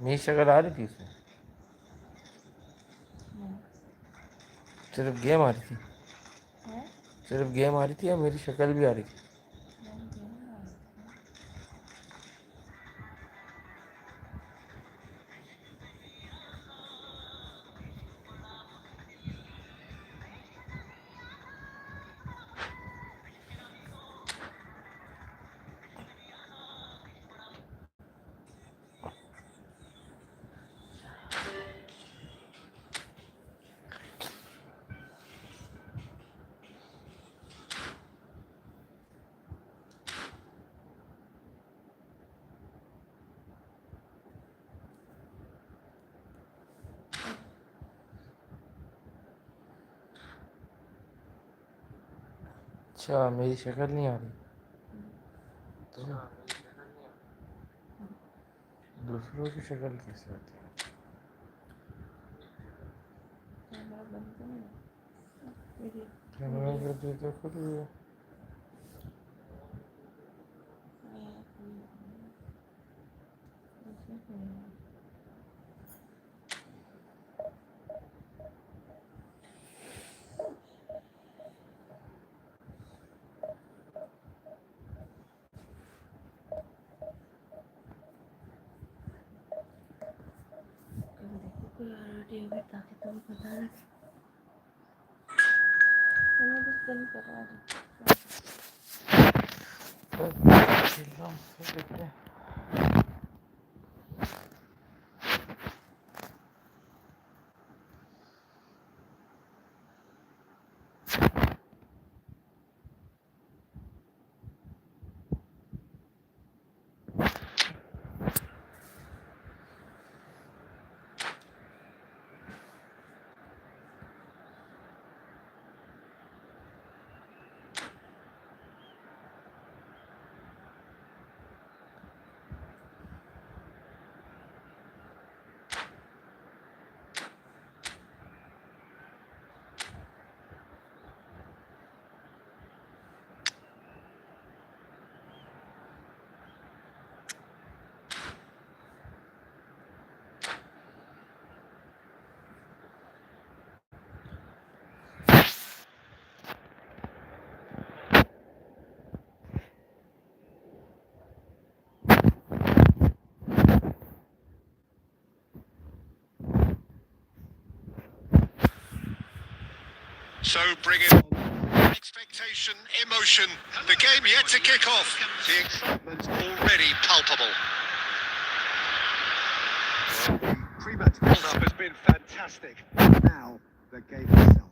मेरी शक्ल आ रही थी इसमें? सिर्फ गेम आ रही थी? सिर्फ गेम आ रही थी या मेरी शक्ल भी आ रही थी? अच्छा, मेरी शक्ल नहीं आ रही तो दूसरों की शक्ल कैसे आती है? कैमरा कर दिया तो खुद ही है। बैठा के तो पता नहीं चलो बस दिन कर रहा है बस खेल रहा हूँ, फिर देखते हैं। So bring it on. Expectation, emotion. The game yet to kick off. The excitement's already palpable. Well, the pre-match build-up has been fantastic. Now, the game itself.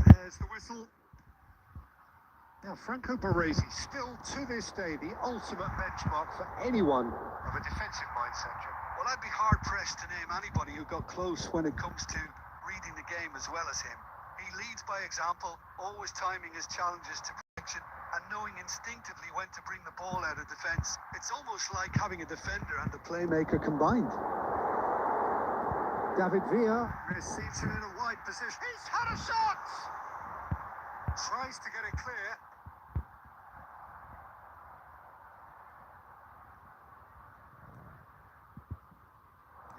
There's the whistle. Now, Franco Baresi, still to this day, the ultimate benchmark for anyone of a defensive mindset, Jim. Well, I'd be hard-pressed to name anybody who got close when it comes to reading the game as well as him. He leads by example, always timing his challenges to perfection and knowing instinctively when to bring the ball out of defence. It's almost like having a defender and a playmaker combined. David Villa Receives him in a wide position. He's had a shot! Tries to get it clear.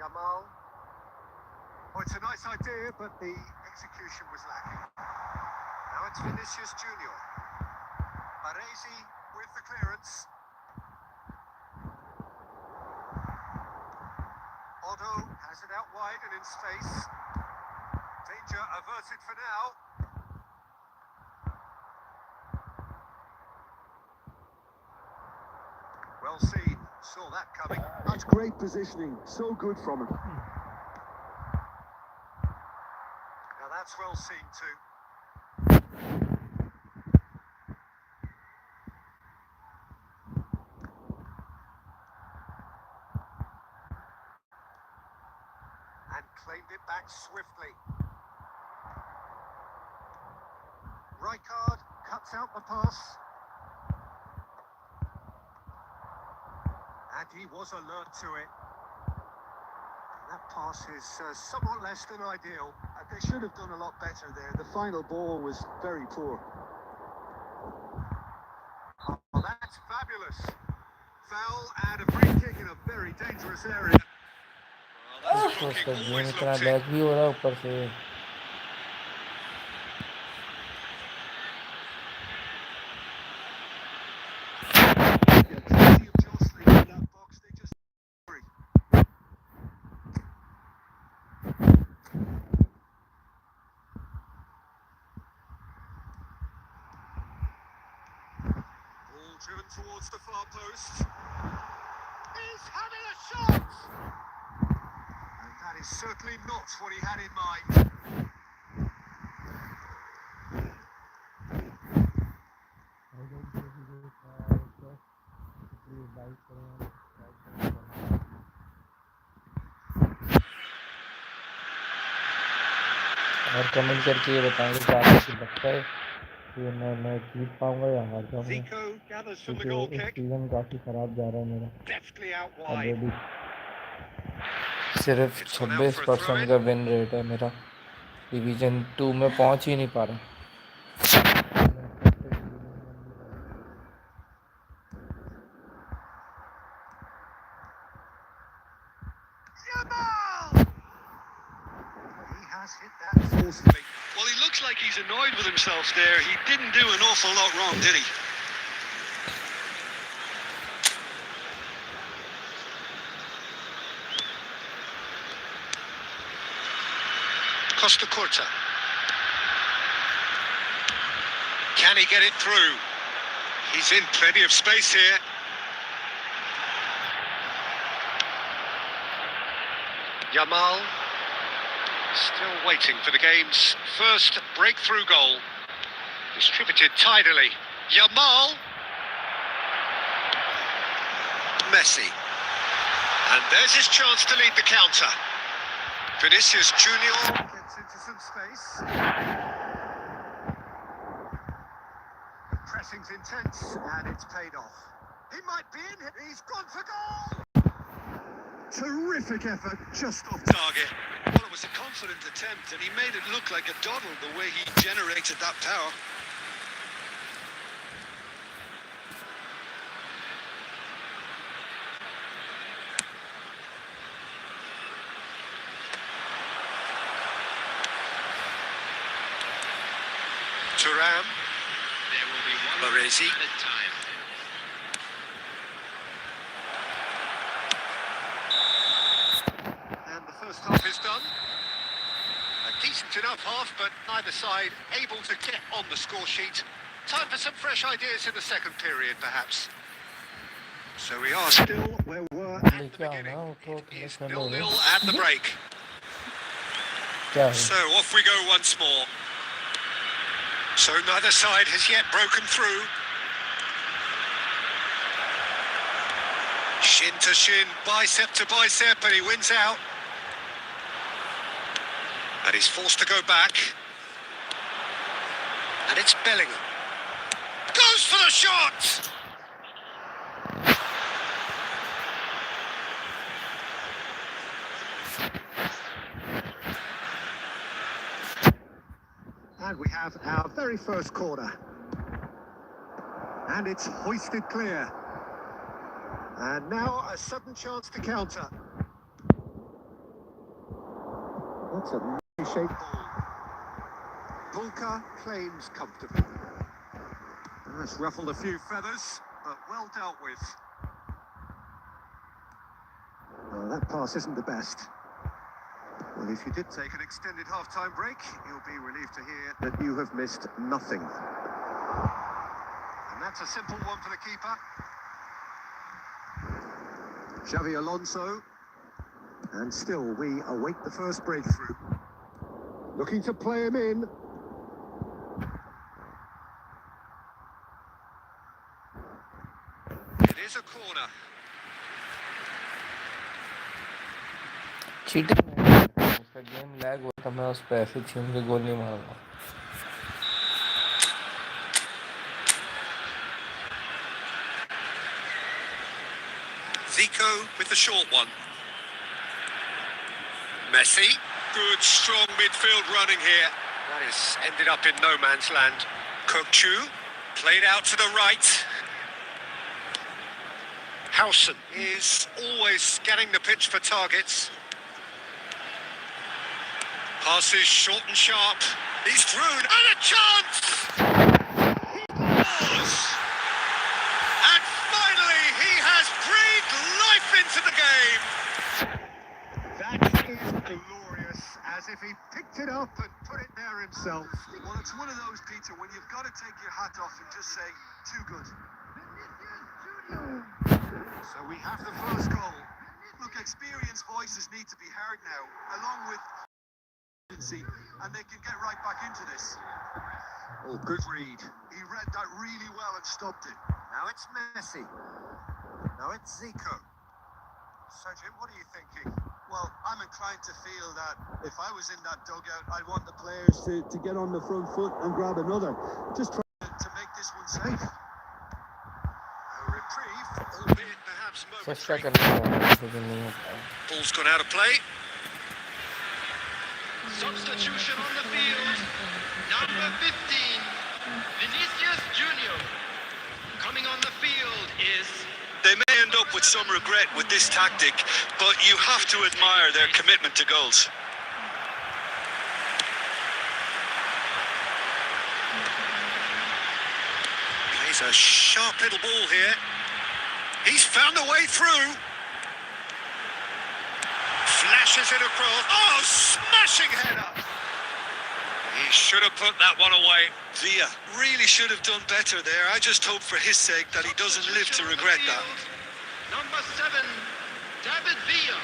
Yamal. Oh, it's a nice idea, but the execution was lacking. Now it's Vinicius Junior. Baresi with the clearance. Otto has it out wide and in space. Danger averted for now. Well seen. Saw that coming. That's great positioning. So good from him. Now that's well seen too. And claimed it back swiftly. Rijkaard cuts out the pass. And he was alert to it. That pass is somewhat less than ideal. They should have done a lot better there. The final ball was very poor. Oh, that's fabulous. Foul and a free kick in a very dangerous area. Well, that's उसका looking game always इतना looked lag in. भी हो रहा है ऊपर से। Yeah, plenty of jostling in that box. They just worry. Ball driven towards the far post. He's having a shot! And that is certainly not what he had in mind. और comment करके ये बताएंगे कि आपको लगता है कि मैं जीत पाऊंगा या हार जाऊंगा, Zico gathers from the क्योंकि goal इस kick. सीज़न काफ़ी ख़राब जा रहा है मेरा Deftly out wide. ऑलरेडी। सिर्फ It's gone out for a 26% throw-in. का विन रेट है मेरा, डिवीज़न 2 में पहुंच ही नहीं पा रहा। Yamal! He has hit that forcefully. Well, he looks like he's annoyed with himself there. He didn't do an awful lot wrong, did he? Costa Curta. Can he get it through? He's in plenty of space here. Yamal. Still waiting for the game's first breakthrough goal. Distributed tidily. Yamal. Messi. And there's his chance to lead the counter. Vinicius Junior gets into some space. Pressing's intense and it's paid off. He might be in. He's gone for goal. Terrific effort, just off target. Well, it was a confident attempt, and he made it look like a doddle the way he generated that power. Thuram. There will be one Baresi. added time. And the first half is done. A decent enough half, but neither side able to get on the score sheet. Time for some fresh ideas in the second period, perhaps. So we are still where we were at the लेके आओ beginning. ना वो तो It is Khelo 0-0 at the break. क्या है So off we go once more. So neither side has yet broken through. Shin to shin, bicep to bicep, and he wins out. And he's forced to go back. And it's Bellingham. Goes for the shot! And we have our very first corner. And it's hoisted clear. And now a sudden chance to counter. That's a nice shaped ball. Bulka claims comfortably. That's ruffled a few feathers, but well dealt with. Well, that pass isn't the best. Well, if you did take an extended half-time break, you'll be relieved to hear that you have missed nothing. And that's a simple one for the keeper. Xavi Alonso. And still, we await the first breakthrough. Looking to play him in. It is a corner. Cheating नहीं है उसका game lag हुआ था मैं उस पे ऐसे छीन के गोल नहीं मारूंगा Zico with the short one. Messi. Good, strong midfield running here. That has ended up in no man's land. Kokchu. Played out to the right. Howson is always scanning the pitch for targets. Passes short and sharp. He's through and a chance! He scores! And finally, he has breathed life into the game. That is glorious, as if he picked it up and put it there himself. Well, it's one of those, Peter, when you've got to take your hat off and just say, too good. So we have the first goal. Look, experienced voices need to be heard now, along with and they can get right back into this. Oh, good read. He read that really well and stopped it. Now it's Messi. Now it's Zico. So, Jim, what are you thinking? Well, I'm inclined to feel that if I was in that dugout, I'd want the players to get on the front foot and grab another. Just try to make this one safe. A reprieve, albeit perhaps चेष्टा momentary. करने का लेकिन नहीं हो पाया Ball's gone out of play. Substitution on the field. Number 15, Vinicius Junior. Coming on the field is... They may end up with some regret with this tactic, but you have to admire their commitment to goals. Plays a sharp little ball here. He's found a way through. Flashes it across. Oh, smashing header. He should have put that one away. Villa really should have done better there. I just hope for his sake that he doesn't live to regret that. Number 7, David Villa.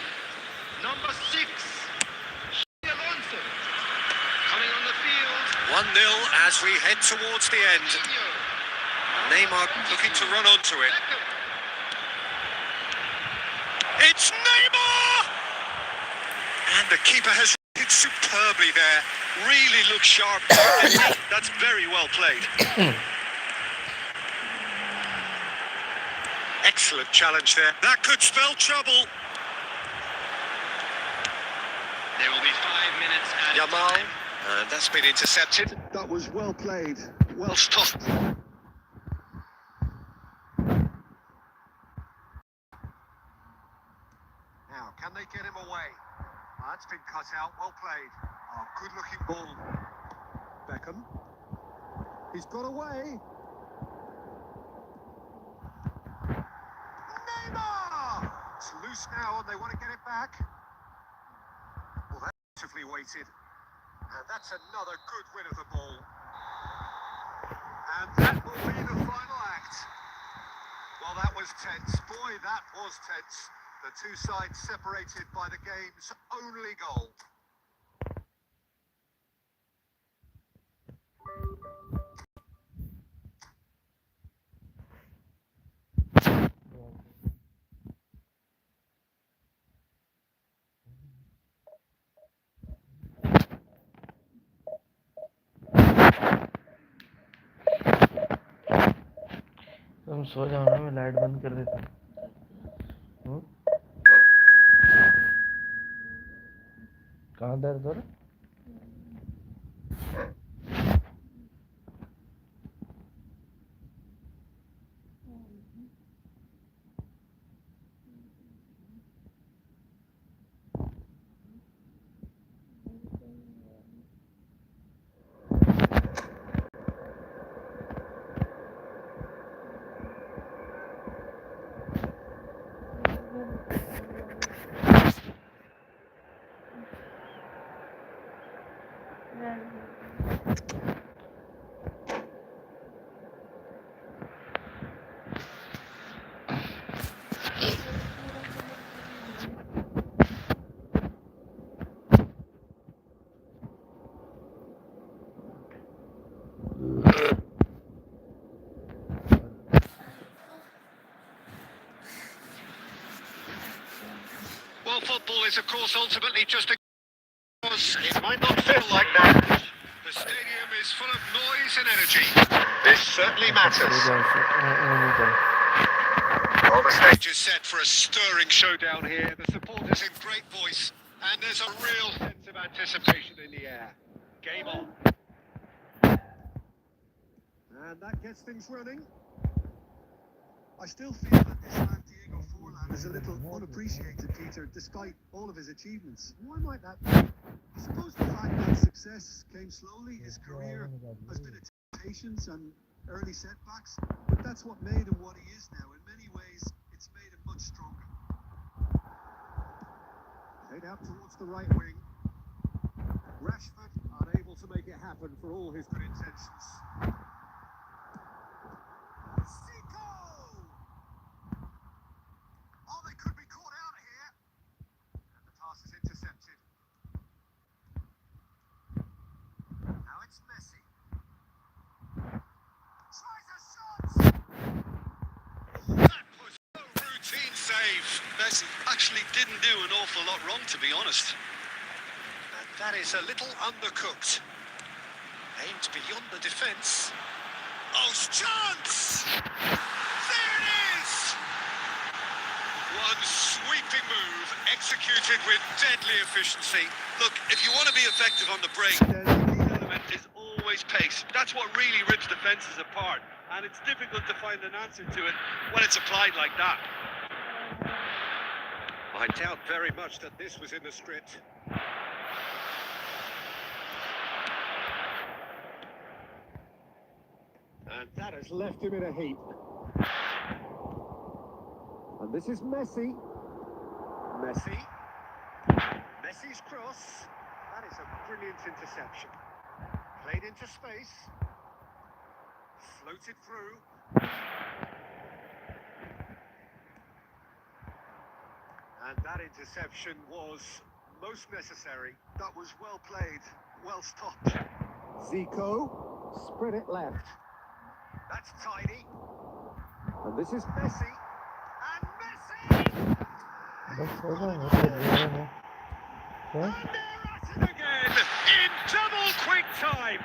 Number 6, Alonso. Coming on the field. 1-0 as we head towards the end. Neymar looking to run onto it. It's Neymar! And the keeper has hit superbly there. Really looks sharp. That's very well played. Excellent challenge there. That could spell trouble. There will be 5 minutes added Yamal, time. and that's been intercepted. That was well played, well stopped. Now, can they get him away? That's been cut out, well played. Oh, good looking ball. Beckham. He's got away. Neymar! It's loose now and they want to get it back. Well, that's beautifully weighted. And that's another good win of the ball. And that will be the final act. Well, that was tense. Boy, that was tense. The two sides separated by the game's only goal. तुम सो जाओ ना, मैं light बंद कर देता हूँ। कहाँ दर्द हो रहा? Well, football is, of course, ultimately just a... It might not feel like that. The stadium is full of noise and energy. This certainly matters. Well, the stage is set for a stirring showdown here. The supporters in great voice, and there's a real sense of anticipation in the air. Game on. And that gets things running. I still feel that this man Diego Forlan is a little unappreciated, Peter, despite all of his achievements. Why might that be? I suppose the fact that success came slowly, his career has been a temptations and early setbacks, but that's what made him what he is now. In many ways, it's made him much stronger. Head out towards the right wing. Rashford unable to make it happen for all his good intentions. Oh, they could be caught out here. And the pass is intercepted. Now it's Messi. Tries a shot. That was a routine save. Messi actually didn't do an awful lot wrong, to be honest. And that is a little undercooked. Aimed beyond the defence. Oh, chance! There it is! One sweeping move, executed with deadly efficiency. Look, if you want to be effective on the break, then the key element is always pace. That's what really rips defences apart, and it's difficult to find an answer to it when it's applied like that. I doubt very much that this was in the script. And that has left him in a heap. And this is Messi. Messi's cross. That is a brilliant interception. Played into space. Floated through. And that interception was most necessary. That was well played, well stopped. Zico, spread it left. That's tidy. And this is Messi. And Messi! बस हो गया वो तो गया है क्या And they're at it again in double quick time.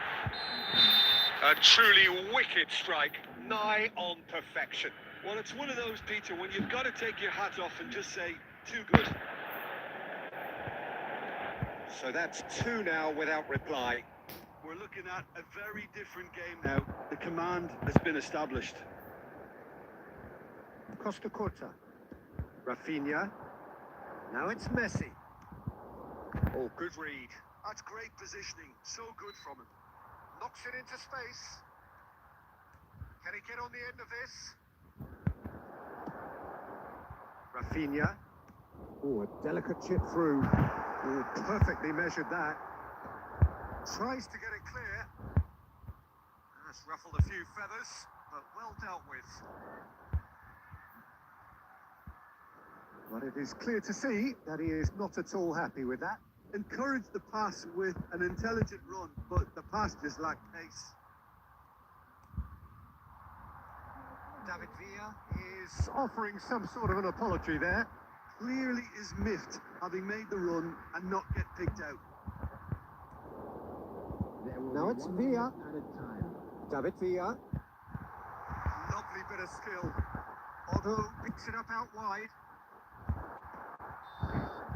A truly wicked strike, nigh on perfection. Well, it's one of those, Peter, when you've got to take your hat off and just say, too good. So that's 2 now without reply. We're looking at a very different game now. The command has been established. Costa Curta. Rafinha. Now it's Messi. Oh, good read. That's great positioning. So good from him. Knocks it into space. Can he get on the end of this? Rafinha. Oh, a delicate chip through. Oh, perfectly measured that. Tries to get it clear. That's ruffled a few feathers, but well dealt with. But it is clear to see that he is not at all happy with that. Encouraged the pass with an intelligent run, but the pass just lacked pace. David Villa is offering some sort of an apology there. Clearly is miffed, having made the run and not get picked out. Now it's Villa. David Villa. Lovely bit of skill. Otto picks it up out wide.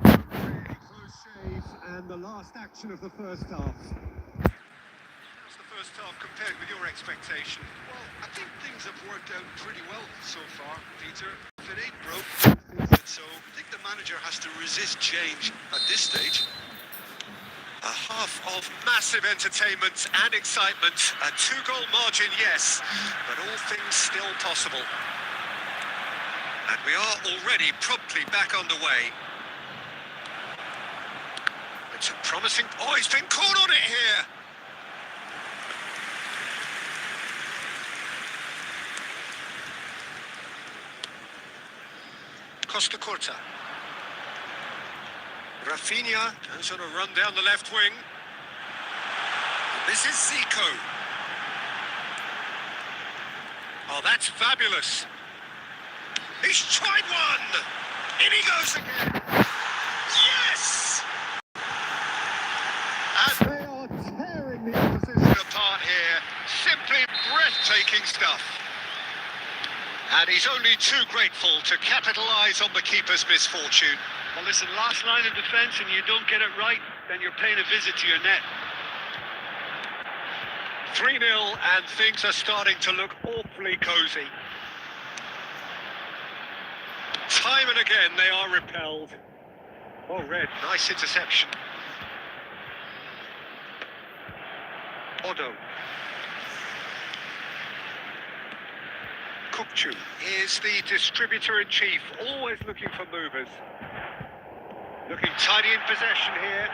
Really close shave, and the last action of the first half. How's the first half compared with your expectation? Well, I think things have worked out pretty well so far, Peter. If it ain't broke, fix it. So I think the manager has to resist change at this stage. A half of massive entertainment and excitement. A 2-goal margin, yes, but all things still possible. And we are already promptly back underway. It's a promising... Oh, he's been caught on it here! Costa Curta. Rafinha goes on a run down the left wing. This is Zico. Oh, that's fabulous. He's tried one! In he goes again! Yes! And They are tearing the opposition apart here. Simply breathtaking stuff. And he's only too grateful to capitalise on the keeper's misfortune. Well, listen, last line of defence and you don't get it right, then you're paying a visit to your net. 3-0 and things are starting to look awfully cosy. Time and again they are repelled. Oh, red, nice interception. Otto. Kukcu is the distributor-in-chief, always looking for movers. Looking tidy in possession here.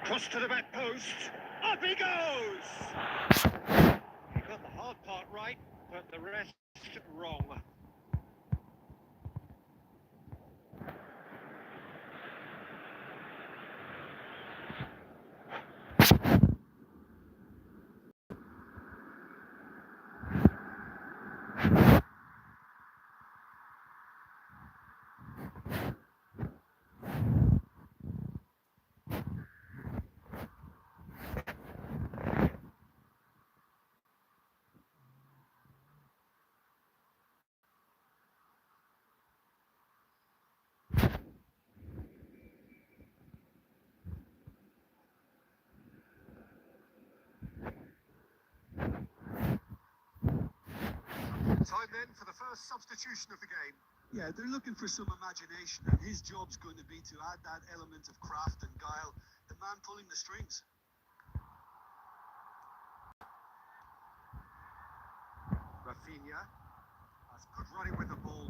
Cross to the back post. Up he goes! He got the hard part right, but the rest wrong. Time then for the first substitution of the game. Yeah, they're looking for some imagination, and his job's going to be to add that element of craft and guile, the man pulling the strings. Rafinha has good running with the ball.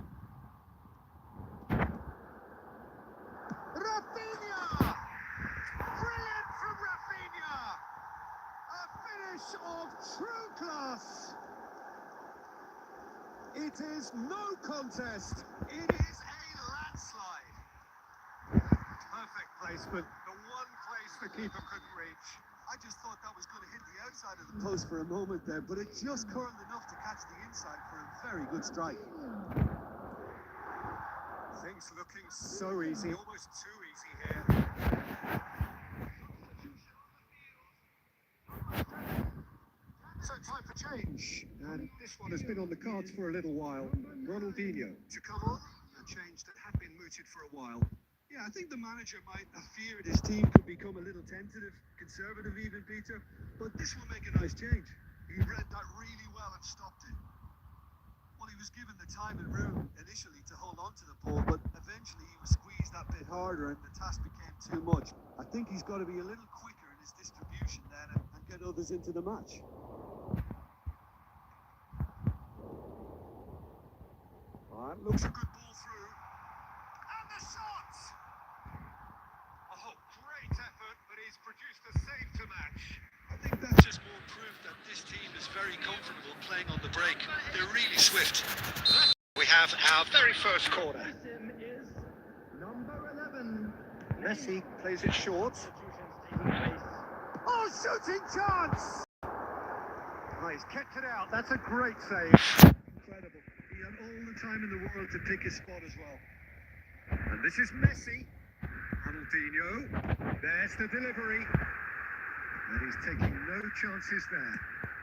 It is no contest. It is a landslide. Perfect placement. The one place the keeper couldn't reach. I just thought that was going to hit the outside of the post for a moment there, but it just curled enough to catch the inside for a very good strike. Things looking so easy, almost too easy here. So time for change, and this one has been on the cards for a little while. Ronaldinho to come on, a change that had been mooted for a while. Yeah, I think the manager might have feared his team could become a little tentative, conservative even, Peter, but this will make a nice change. He read that really well and stopped it. Well, he was given the time and room initially to hold on to the ball, but eventually he was squeezed that bit harder and the task became too much. I think he's got to be a little quicker in his distribution then and get others into the match. That looks a good ball through. And the shot! Oh, great effort, but he's produced a save to match. I think that's just more proof that this team is very comfortable playing on the break. They're really swift. We have our very first corner. Number 11. Messi plays it short. Oh, shooting chance! Oh, he's kept it out. That's a great save. Incredible. He had all the time in the world to pick his spot as well. And this is Messi. Ronaldinho. There's the delivery. And he's taking no chances there.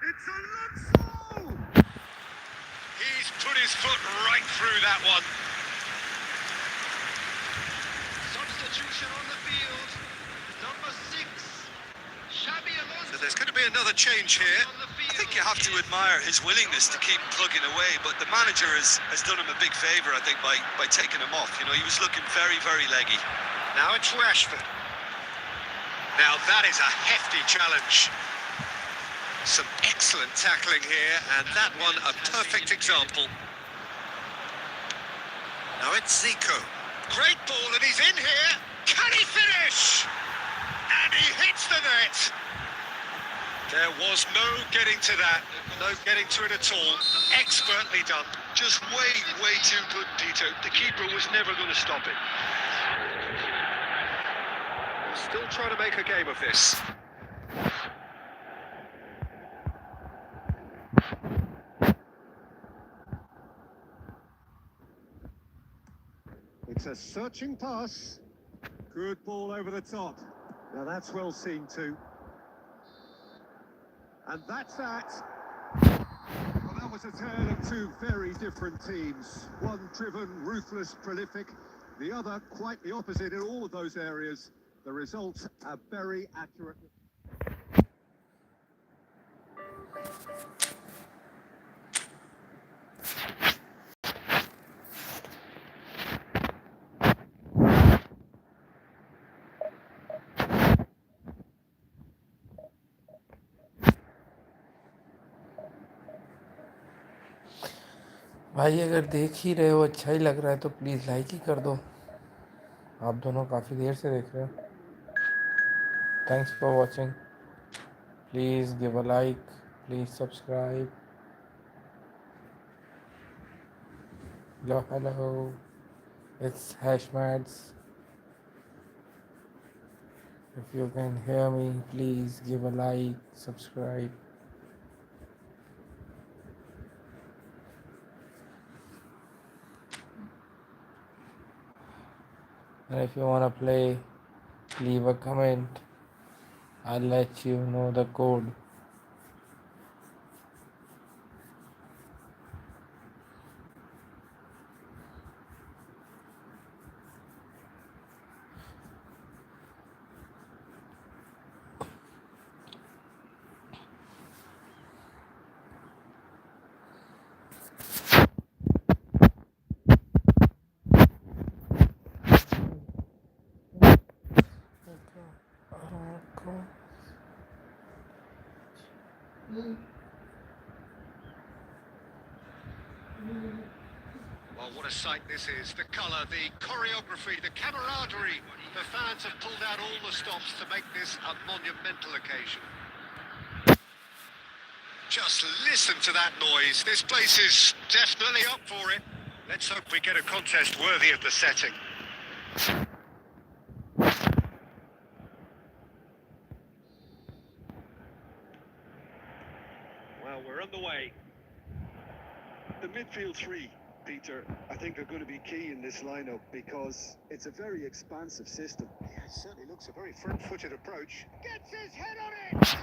It's Alonso! He's put his foot right through that one. Substitution on the field. Number 6. Xabi Alonso. So there's going to be another change here. I think you have to admire his willingness to keep plugging away, but the manager has done him a big favour, I think, by taking him off. You know, he was looking very, very leggy. Now it's Rashford. Now that is a hefty challenge. Some excellent tackling here, and that one a perfect example. Now it's Zico. Great ball, and he's in here. Can he finish? And he hits the net. There was no getting to that, no getting to it at all. Expertly done. Just way, way too good, Peter. The keeper was never going to stop it. Still trying to make a game of this. It's a searching pass. Good ball over the top. Now that's well seen too. And that's that. Well, that was a tale of two very different teams. One driven, ruthless, prolific. The other quite the opposite in all of those areas. The results are very accurate. भाई अगर देख ही रहे हो, अच्छा ही लग रहा है तो प्लीज़ लाइक ही कर दो। आप दोनों काफ़ी देर से देख रहे हो। Thanks for watching. Please give a like, please subscribe. hello, it's Hashmads. If you can hear me, please give a like, subscribe. And if you want to play, leave a comment. I'll let you know the code. Well, what a sight this is. The colour, the choreography, the camaraderie. The fans have pulled out all the stops to make this a monumental occasion. Just listen to that noise. This place is definitely up for it. Let's hope we get a contest worthy of the setting. Well, we're on the way. The midfield three, Peter, I think are going to be key in this lineup because it's a very expansive system. Yeah, it certainly looks a very front-footed approach. Gets his head on it!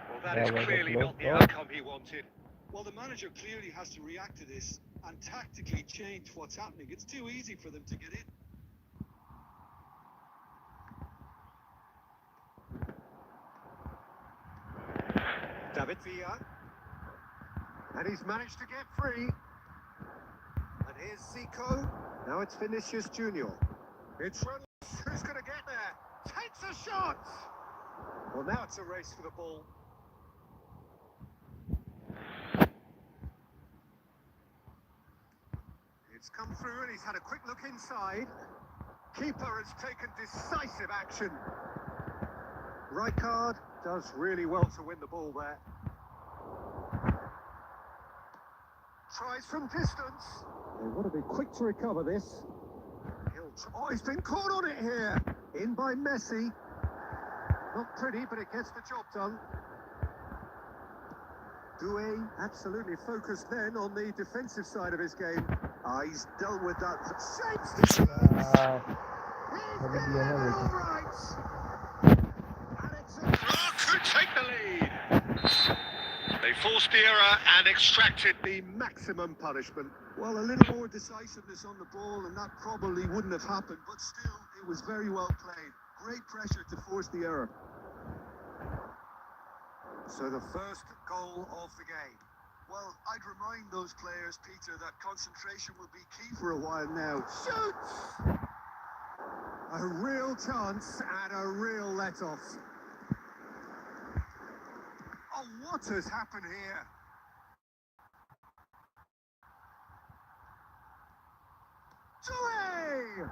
Well, that Yeah, is was a clearly close not the call. outcome he wanted. Well, the manager clearly has to react to this and tactically change what's happening. It's too easy for them to get in. David Villa. And he's managed to get free. And here's Zico. Now it's Vinicius Junior. It's Ramos. Who's going to get there? Takes a shot! Well, now it's a race for the ball. It's come through and he's had a quick look inside. Keeper has taken decisive action. Rijkaard does really well to win the ball there. Tries from distance. They want to be quick to recover this. Oh, he's been caught on it here. In by Messi. Not pretty, but it gets the job done. Doué absolutely focused then on the defensive side of his game. He's dealt with that. Shapes the अभी दिया है all लेकिन right. And it's a Could take the lead. They forced the error and extracted the maximum punishment. Well, a little more decisiveness on the ball, and that probably wouldn't have happened, but still, it was very well played. Great pressure to force the error. So the first goal of the game. Well, I'd remind those players, Peter, that concentration will be key for a while now. Shoots! A real chance and a real let-off. Oh, what has happened here? Doué!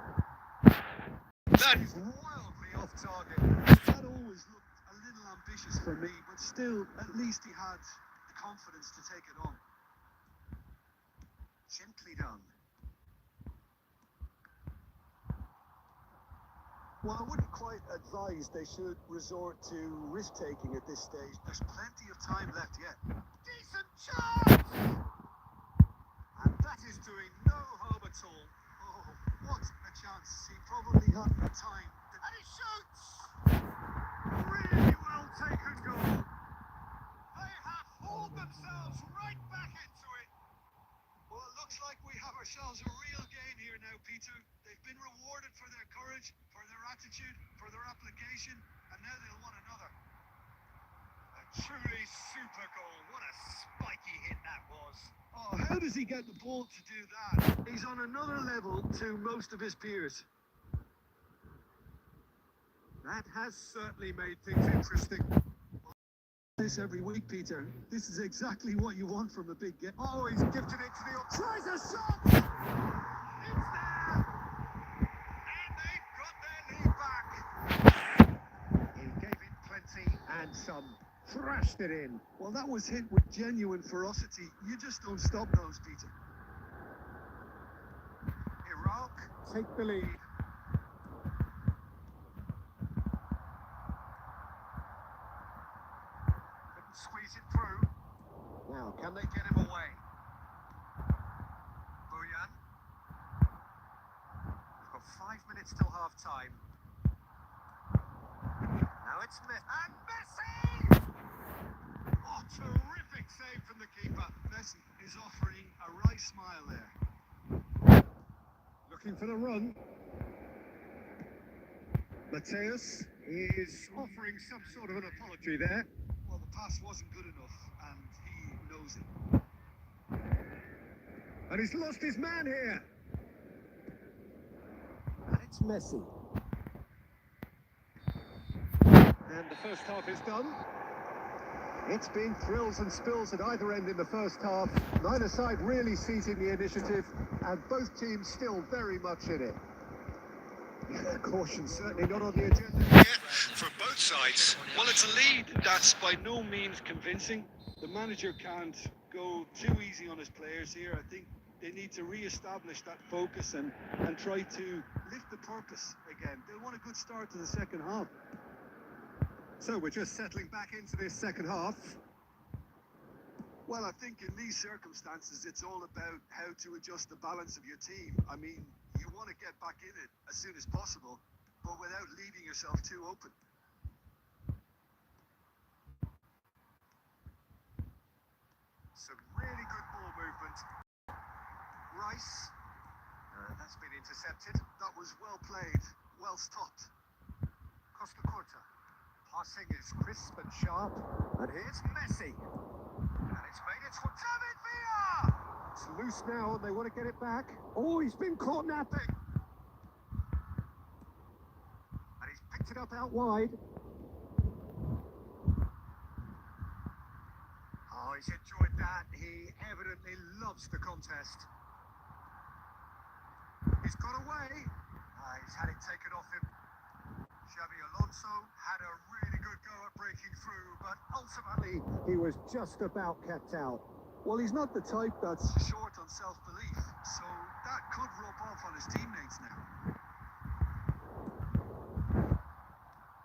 that. He's wildly off target. That always looked a little ambitious for me, but still, at least he had the confidence to take it on. Gently done. Well, I wouldn't quite advise they should resort to risk-taking at this stage. There's plenty of time left yet. Decent chance! And that is doing no harm at all. Oh, what a chance. He probably had the time. And he shoots! Really well taken goal. They have hauled themselves right back into it. Well, it looks like we have ourselves a real game here now, Peter. They've been rewarded for their courage, for their attitude, for their application, and now they'll want another. A truly super goal. What a spiky hit that was. Oh, how does he get the ball to do that? He's on another level to most of his peers. That has certainly made things interesting. This every week, Peter. This is exactly what you want from a big game. Oh, he's gifted it to the... Tries a shot! It's there! And they've got their lead back. He gave it plenty and some. Thrashed it in. Well, that was hit with genuine ferocity. You just don't stop those, Peter. Iraq take the lead. Couldn't squeeze it through. Now, can they get him away? Bojan. We've got 5 minutes till half time. Now it's and Messi! Oh, terrific save from the keeper. Messi is offering a right smile there. Looking for the run. Mateus is offering some sort of an apology there. Well, the pass wasn't good enough, and he knows it. And he's lost his man here. And it's Messi. And the first half is done. It's been thrills and spills at either end in the first half. Neither side really seizing the initiative, and both teams still very much in it. Caution certainly not on the agenda. Yeah, from both both sides. Well, it's a lead that's by no means convincing. The manager can't go too easy on his players here. I think they need to re-establish that focus and try to Lift the purpose again. They'll want a good start to the second half. So we're just settling back into this second half. Well, I think in these circumstances, it's all about how to adjust the balance of your team. I mean, you want to get back in it as soon as possible, but without leaving yourself too open. Some really good ball movement. Rice. That's been intercepted. That was well played, well stopped. Costa Curta. Passing is crisp and sharp. And here's Messi. And it's made it to David Villa. It's loose now and they want to get it back. Oh, he's been caught napping. And he's picked it up out wide. Oh, he's enjoyed that. He evidently loves the contest. He's got away. He's had it taken off him. Xabi Alonso had a really good go at breaking through, but ultimately he was just about kept out. Well, he's not the type that's short on self-belief, so that could rub off on his teammates now.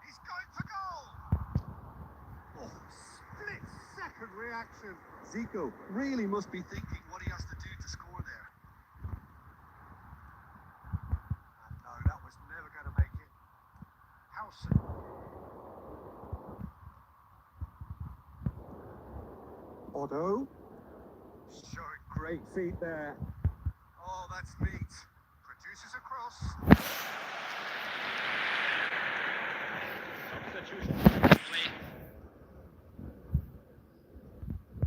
He's going for goal. Oh, split-second reaction. Zico really must be thinking what he has to do to score there. And no, that was never going to make it. Howson. Otto. Showing great feet there. Oh, that's neat. Produces a cross.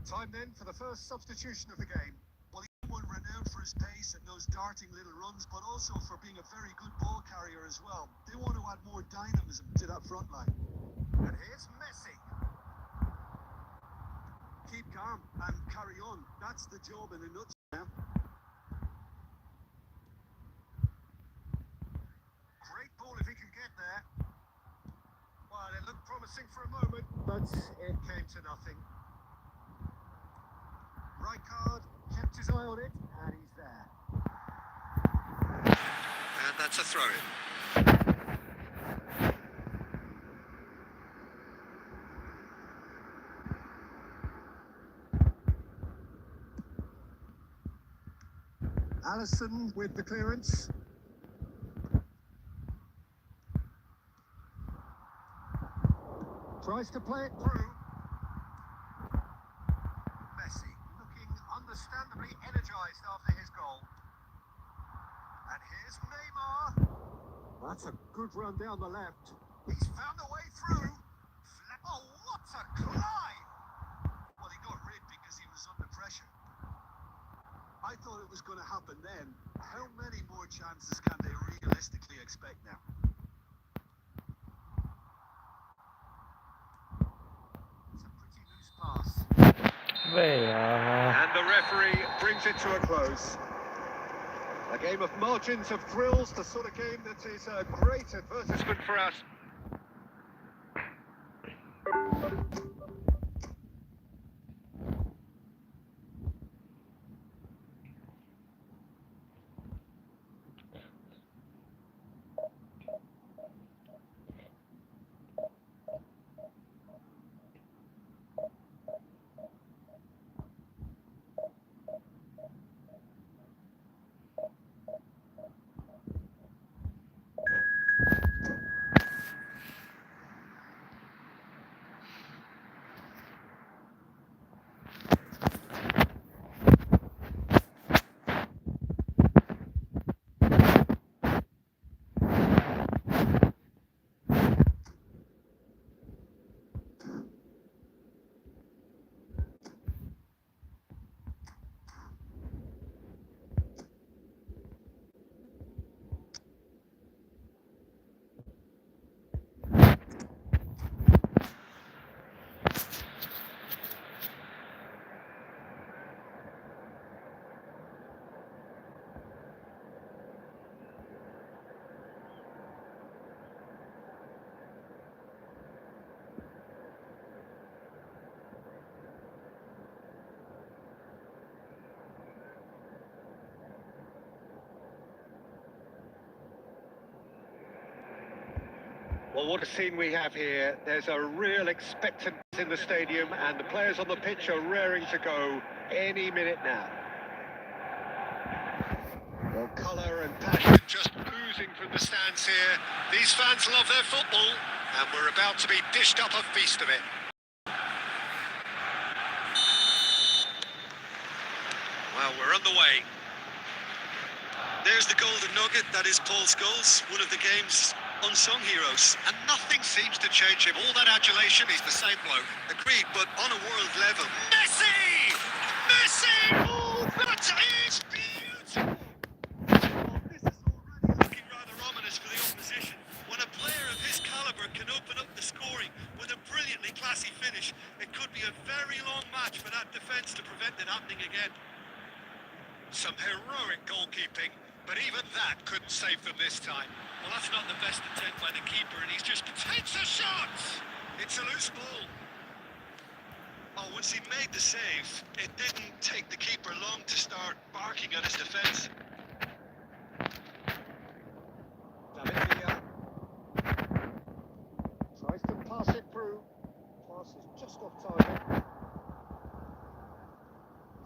Time then for the first substitution of the game. Well, he's one renowned for his pace and those darting little runs, but also for being a very good ball carrier as well. They want to add more dynamism to that front line. And here's Messi. Keep calm and carry on. That's the job in a nutshell. Great ball if he can get there. Well, it looked promising for a moment, but it came to nothing. Rijkaard kept his eye on it, and he's there. And that's a throw-in. Allison with the clearance. Tries to play it through. Messi looking understandably energized after his goal. And here's Neymar. That's a good run down the left. He's found a way through. Oh, what a climb! Well, he got rid because he was under pressure. I thought it was going to happen then. How many more chances can they realistically expect now? It's a pretty loose pass. अबे यार And the referee brings it to a close. A game of margins of thrills, the sort of game that is a great advertisement for us. Well, what a scene we have here. There's a real expectancy in the stadium, and the players on the pitch are raring to go any minute now. Well, colour and passion just oozing from the stands here. These fans love their football, and we're about to be dished up a feast of it. Well, we're on the way. There's the golden nugget, that is Paul Scholes, one of the game's unsung heroes. And nothing seems to change him. All that adulation, he's the same bloke. Agreed, but on a world level. Messi! Messi! Oh, that is beautiful! Well, this is already looking rather ominous for the opposition. When a player of his calibre can open up the scoring with a brilliantly classy finish, it could be a very long match for that defence to prevent it happening again. Some heroic goalkeeping, but even that couldn't save them this time. Well, that's not the best attempt by the keeper, and he's just takes a shot! It's a loose ball. Oh, once he made the save, it didn't take the keeper long to start barking at his defence. David Villa tries to pass it through. Pass is just off target.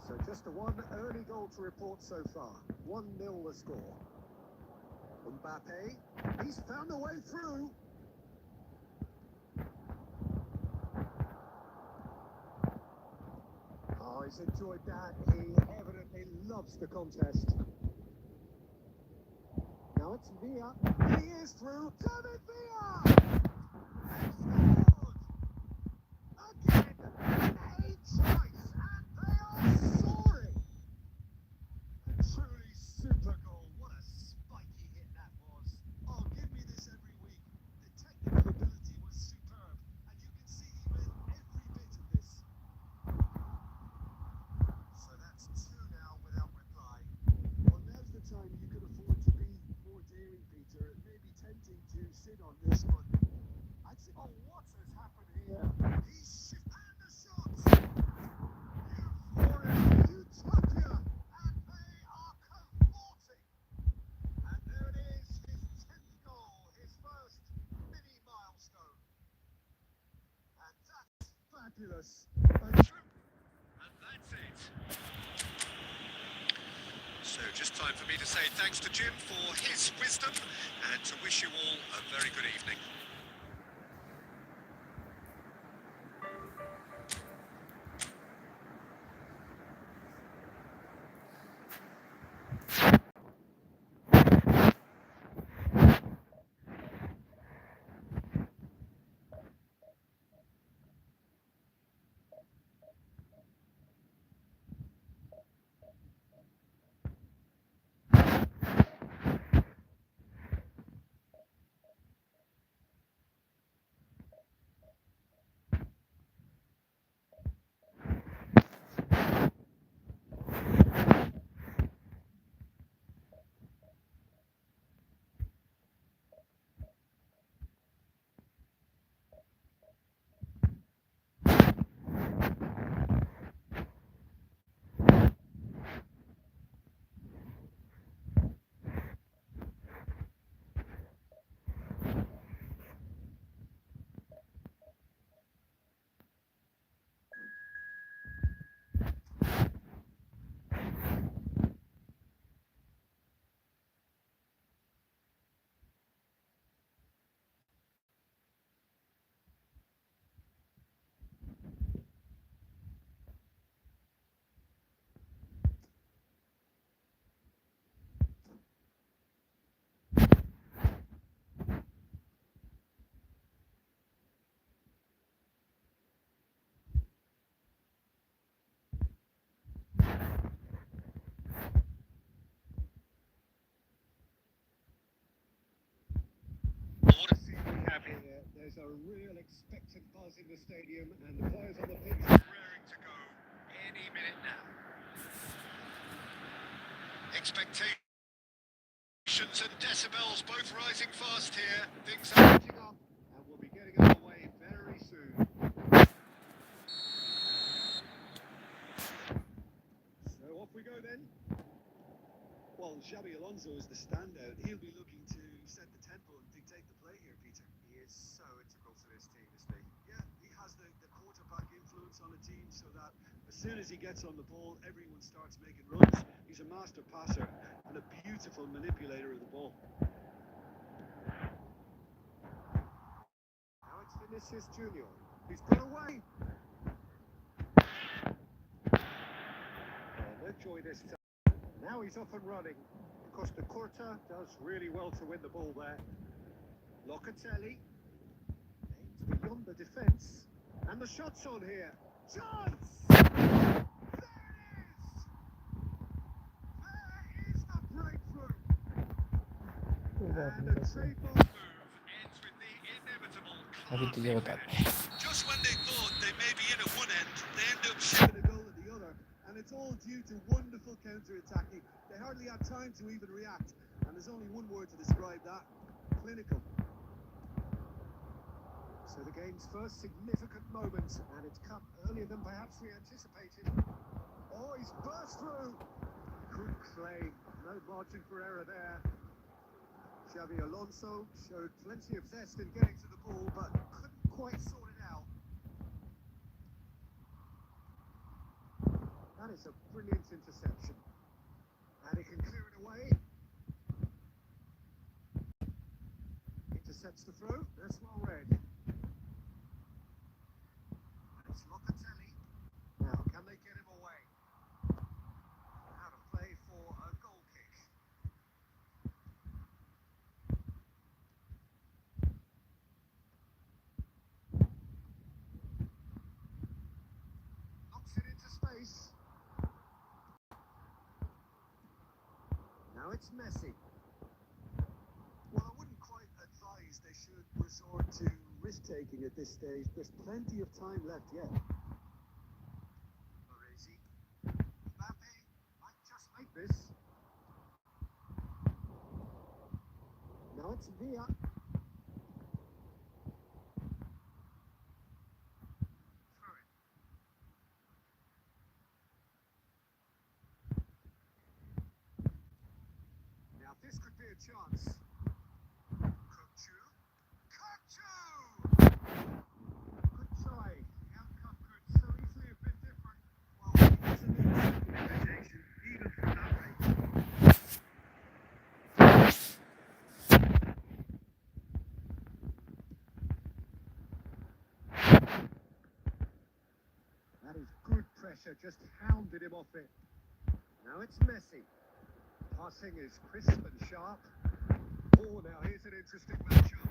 So just the one early goal to report so far. 1-0 the score. Mbappe, he's found a way through. Oh, he's enjoyed that. He evidently loves the contest. Now it's Villa. He is through. David Villa! They've scored! Again! A choice, and they are soaring! A truly super goal. What a spiky hit that was. Oh, give me this every week. The technical ability was superb, and you can see he read every bit of this. So that's two now without reply. Well, now's the time you could afford to be more daring, Peter. It may be tempting to sit on this, but I'd say, oh, what has happened here? He's and the shots! Euphoric utopia! And they are cavorting! And there it is, his 10th goal, his first mini milestone. And that's fabulous. And that's it. So just time for me to say thanks to Jim for his wisdom and to wish you all a very good evening. what a scene we have here. There's a real expectant buzz in the stadium, and the players on the pitch are raring to go any minute now. Expectations and decibels both rising fast here. Things are Heating up, and we'll be getting underway very soon. So off we go then. Well, Xabi Alonso is the standout. He'll be looking to set the tempo and dictate the play here, Peter. He is is so integral to this team, isn't he? Yeah, he has the quarterback influence on the team so that as soon as he gets on the ball, everyone starts making runs. He's a master passer and a beautiful manipulator of the ball. Now it's Vinicius Junior. He's got away. Oh, enjoy this time. Now he's off and running. Costa Curta does really well to win the ball there. Locatelli aims beyond the defence. And the shot's on here. Chance! There it is! There is the breakthrough! And a trademark move ends with the inevitable अभी तुझे classy बताते finish. हैं. Just when they thought they may be in at one end, they end up shipping a goal at the other. And it's all due to wonderful counter-attacking. They hardly had time to even react. And there's only one word to describe that. Clinical. So the game's first significant moment, and it's come earlier than perhaps we anticipated. Oh, he's burst through. Good claim. No margin for error there. Xavi Alonso showed plenty of zest in getting to the ball, but couldn't quite sort it out. That is a brilliant interception. And he can clear it away. Intercepts the throw. That's well read. It's Locatelli. Now, can they get him away? Out of play for a goal kick. Knocks it into space. Now it's Messi. Well, I wouldn't quite advise they should resort to risk-taking at this stage. There's plenty of time left yet. Baresi. Mbappe might just make this. Now it's Villa. Throw it. Now this could be a chance. Kukçu. Kukçu! Good try. The outcome could so easily have been different. Well, he wasn't in the reputation, even from that rate. That is good pressure, just hounded him off it. Now it's Messi. Passing is crisp and sharp. Oh, now here's an interesting matchup.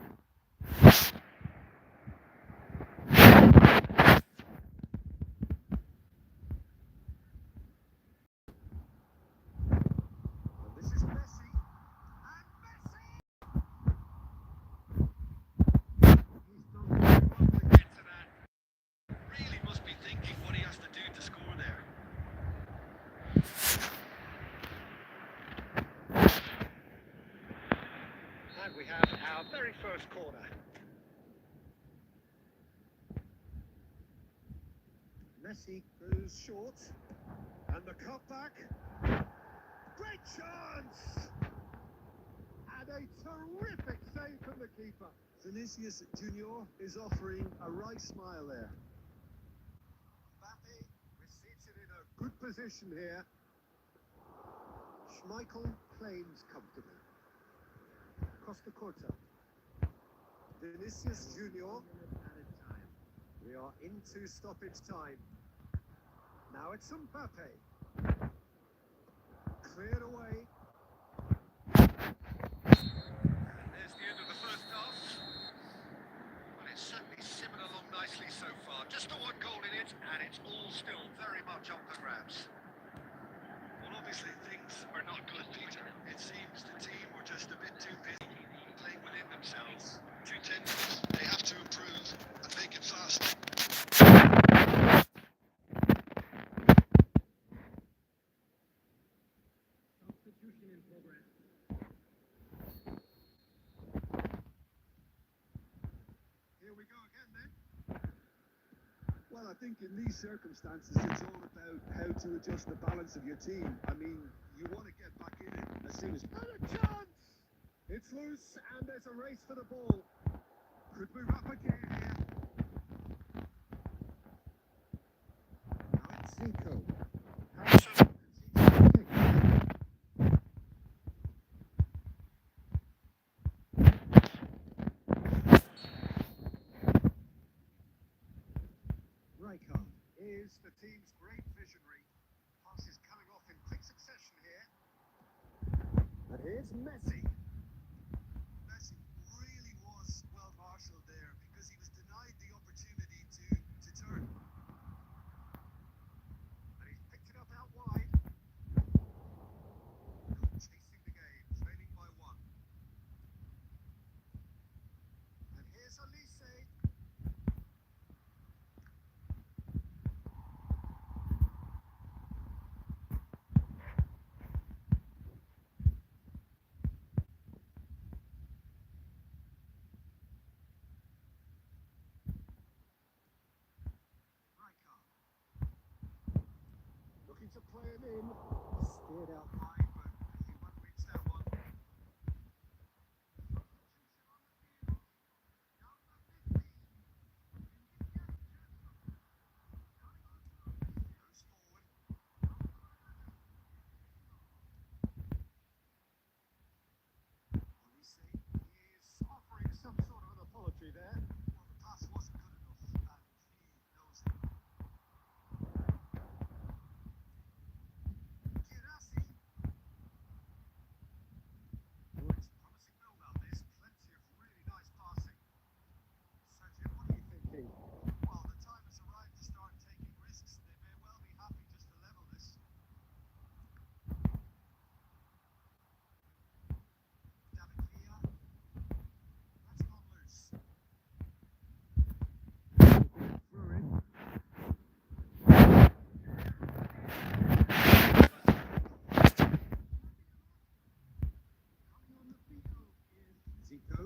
And this is Messi. And Messi! He's done very well to get to that. Really must be thinking what he has to do to score there. And we have our very first corner. Messi goes short. And the cutback. Great chance! And a terrific save from the keeper. Vinicius Junior is offering a right smile there. Mbappe receives it in a good position here. Schmeichel claims comfortably. Costa Curta. Vinicius Junior. Added time. We are into stoppage time. Now it's Mbappe. Cleared away. And there's the end of the first half. Well, it's certainly simmered along nicely so far. Just the one goal in it, and it's all still very much up for grabs. Well, obviously things are not good, Peter. It seems the team were just a bit too busy playing within themselves. Too tense. They have to improve and make it fast. Substitution in progress. Here we go again then. Well, I think in these circumstances it's all about how to adjust the balance of your team. I mean, you want to get back in it as soon as... And a chance! It's loose and there's a race for the ball. Could move up again here. Now it's Zico. Harrison. Rijkaard is the team's great visionary. Passes coming off in quick succession here. And here's Messi. Messi really was well marshalled there because he was denied the opportunity to turn. And he's picked it up out wide. Chasing the game, trailing by one. And here's Elise. Looking to play it in. Steered out wide, but he won't reach that one. Goes forward. Olise is offering some sort of an apology there. Well, the pass wasn't good enough, and he knows it. Girassi. Oh, it's a promising build-up. There's plenty of really nice passing. Sergio, what are you thinking? Well, the time has arrived to start taking risks. They may well be happy just to level this. David Villa. That's gone loose. Through it. Coming on the field is Zico.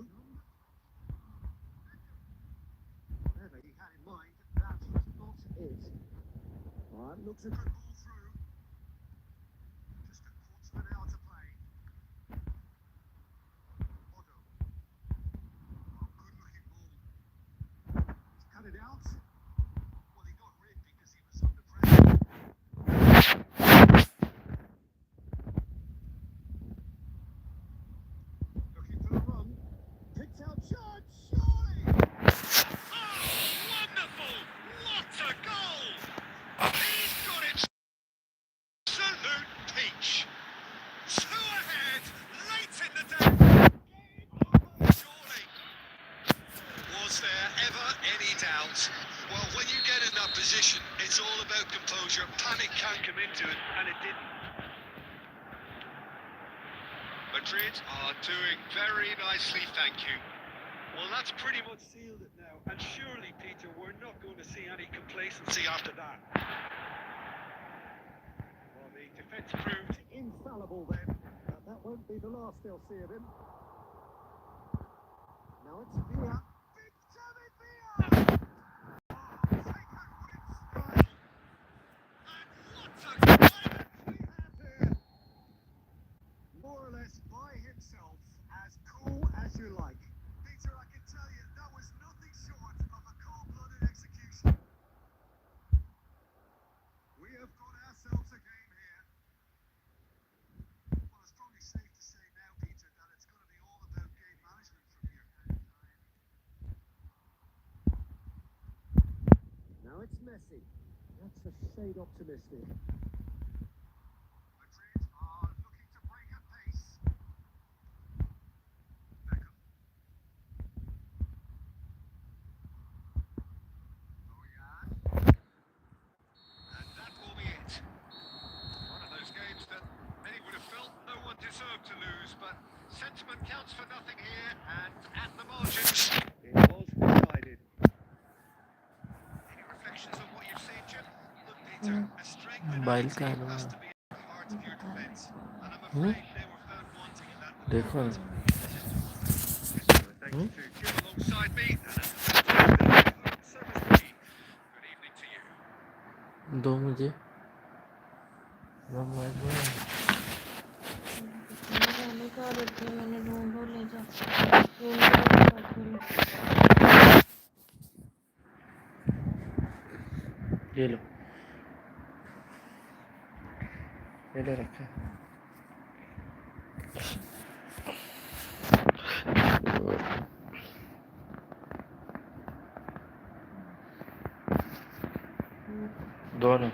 Whatever he had in mind, that was not it. Well, looks a good ball through. Just a quarter of an hour to play. Otto. Oh, good looking ball. He's cut it out. Well, he got rid because he was under pressure. Looking for the run. Picked out Judge. Surely. Oh, wonderful! What a goal! He's got it. Absolute peach. Two ahead, late in the day. Game over, surely. Was there ever any doubt? Well, when you get in that position, it's all about composure. Panic can't come into it, and it didn't. Madrid are doing very nicely, thank you. Well, that's pretty much sealed it now. And surely, Peter, we're not going to see any complacency after that. Well, the defence proved infallible then. That won't be the last they'll see of him. Now it's Villa. Big David Villa! Oh, take that wooden strike. And what a climate we have here. More or less by himself, as cool as you like. Peter, I can tell you, that was nothing short of a cold-blooded execution. We have got ourselves a game here. Well, it's probably safe to say now, Peter, that it's going to be all about game management from here. Now it's Messi. That's a shade optimistic. Madrid are looking to break at pace. Beckham. Boyan. And that will be it. One of those games that many would have felt no one deserved to lose, but sentiment counts for nothing here, and at the margins. It was decided. Any reflections on what you've seen, Jim? Look, Peter, a strength in mobile any का team है has ना to be at the heart of your defence. And I'm hmm? afraid they were found wanting in that. देखो ना Thank Hmm? you to Jim alongside me, and at the back, service me. Good evening to you. दो मुझे mobile मैंने कहा रखी मैंने ढूंढो ले जा ढूंढो ये लो, ये ले रखा है। दोनों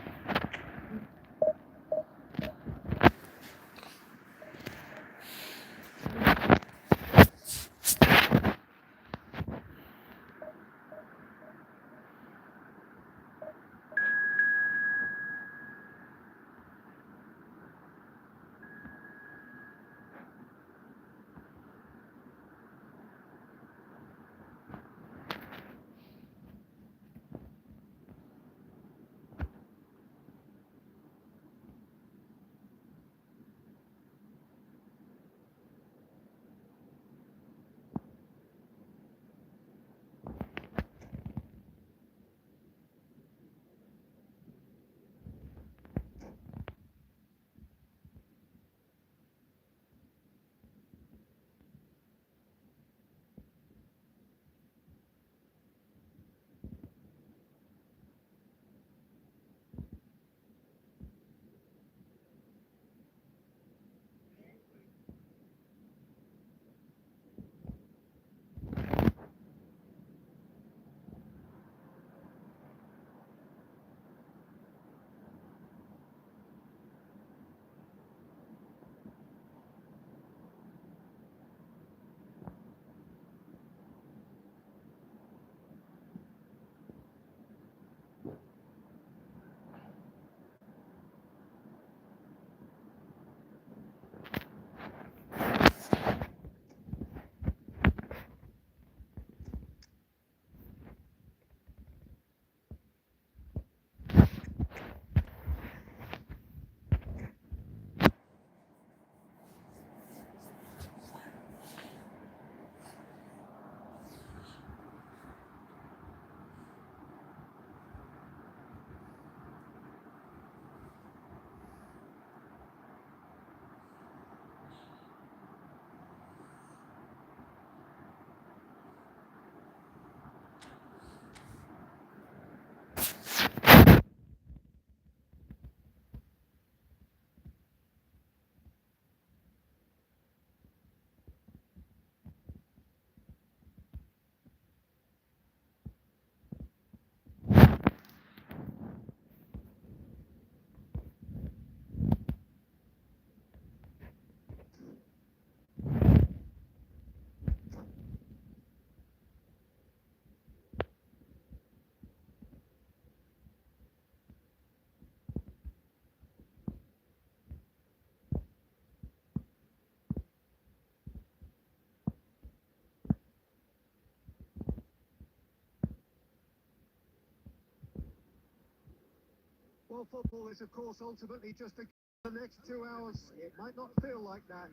Well, football is, of course, ultimately just the next 2 hours. It might not feel like that.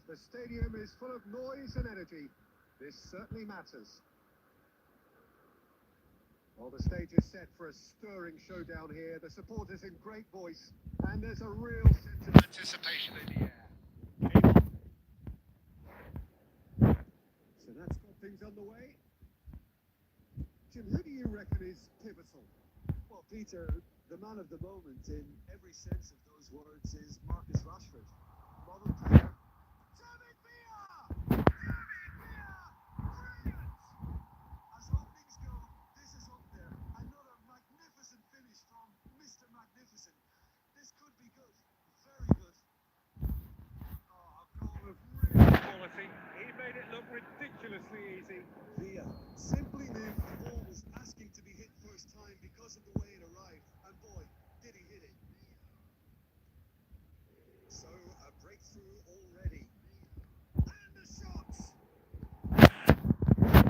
The stadium is full of noise and energy. This certainly matters. Well, the stage is set for a stirring showdown here. The supporters in great voice, and there's a real sense of anticipation in the air. So that's got things underway. Jim, who do you reckon is pivotal? Well, Peter, the man of the moment in every sense of those words is Marcus Rashford. Model player. David Villa! David Villa! Brilliant! As openings go, this is up there. Another magnificent finish from Mr. Magnificent. This could be good. Very good. Oh, a goal of real quality. He made it look ridiculously easy. Villa simply knew the ball was asking to be hit first time because of the way it arrived. And boy, did he hit it. So, a breakthrough already. And the shot!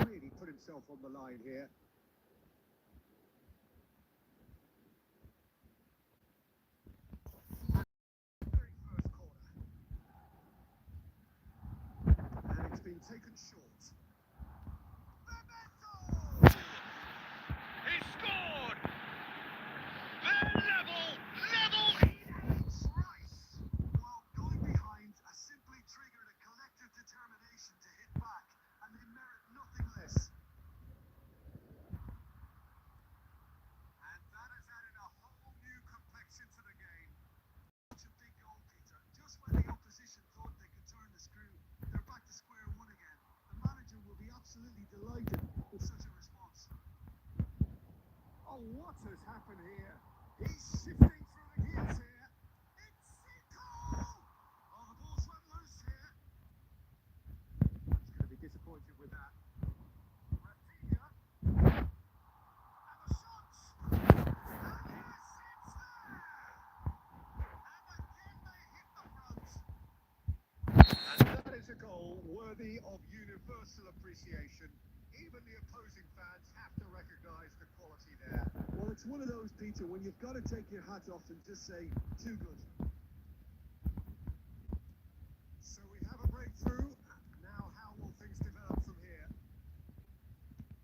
Really put himself on the line here. Very first corner. And it's been taken short. Bebeto! He scored! They're level! Level! It's Rice. Well, going behind has simply triggered a collective determination to hit back, and they merit nothing less. And that has added a what has happened here? He's shifting through the gears here. It's Zico! Oh, the ball's run loose here. He's going to be disappointed with that. Rafinha. And the shots! And yes, it's there! And again they hit the front. And that is a goal worthy of universal appreciation. Even the opposing fans have to recognise the quality there. Well, it's one of those, Peter, when you've got to take your hat off and just say, too good. So we have a breakthrough. Now, how will things develop from here?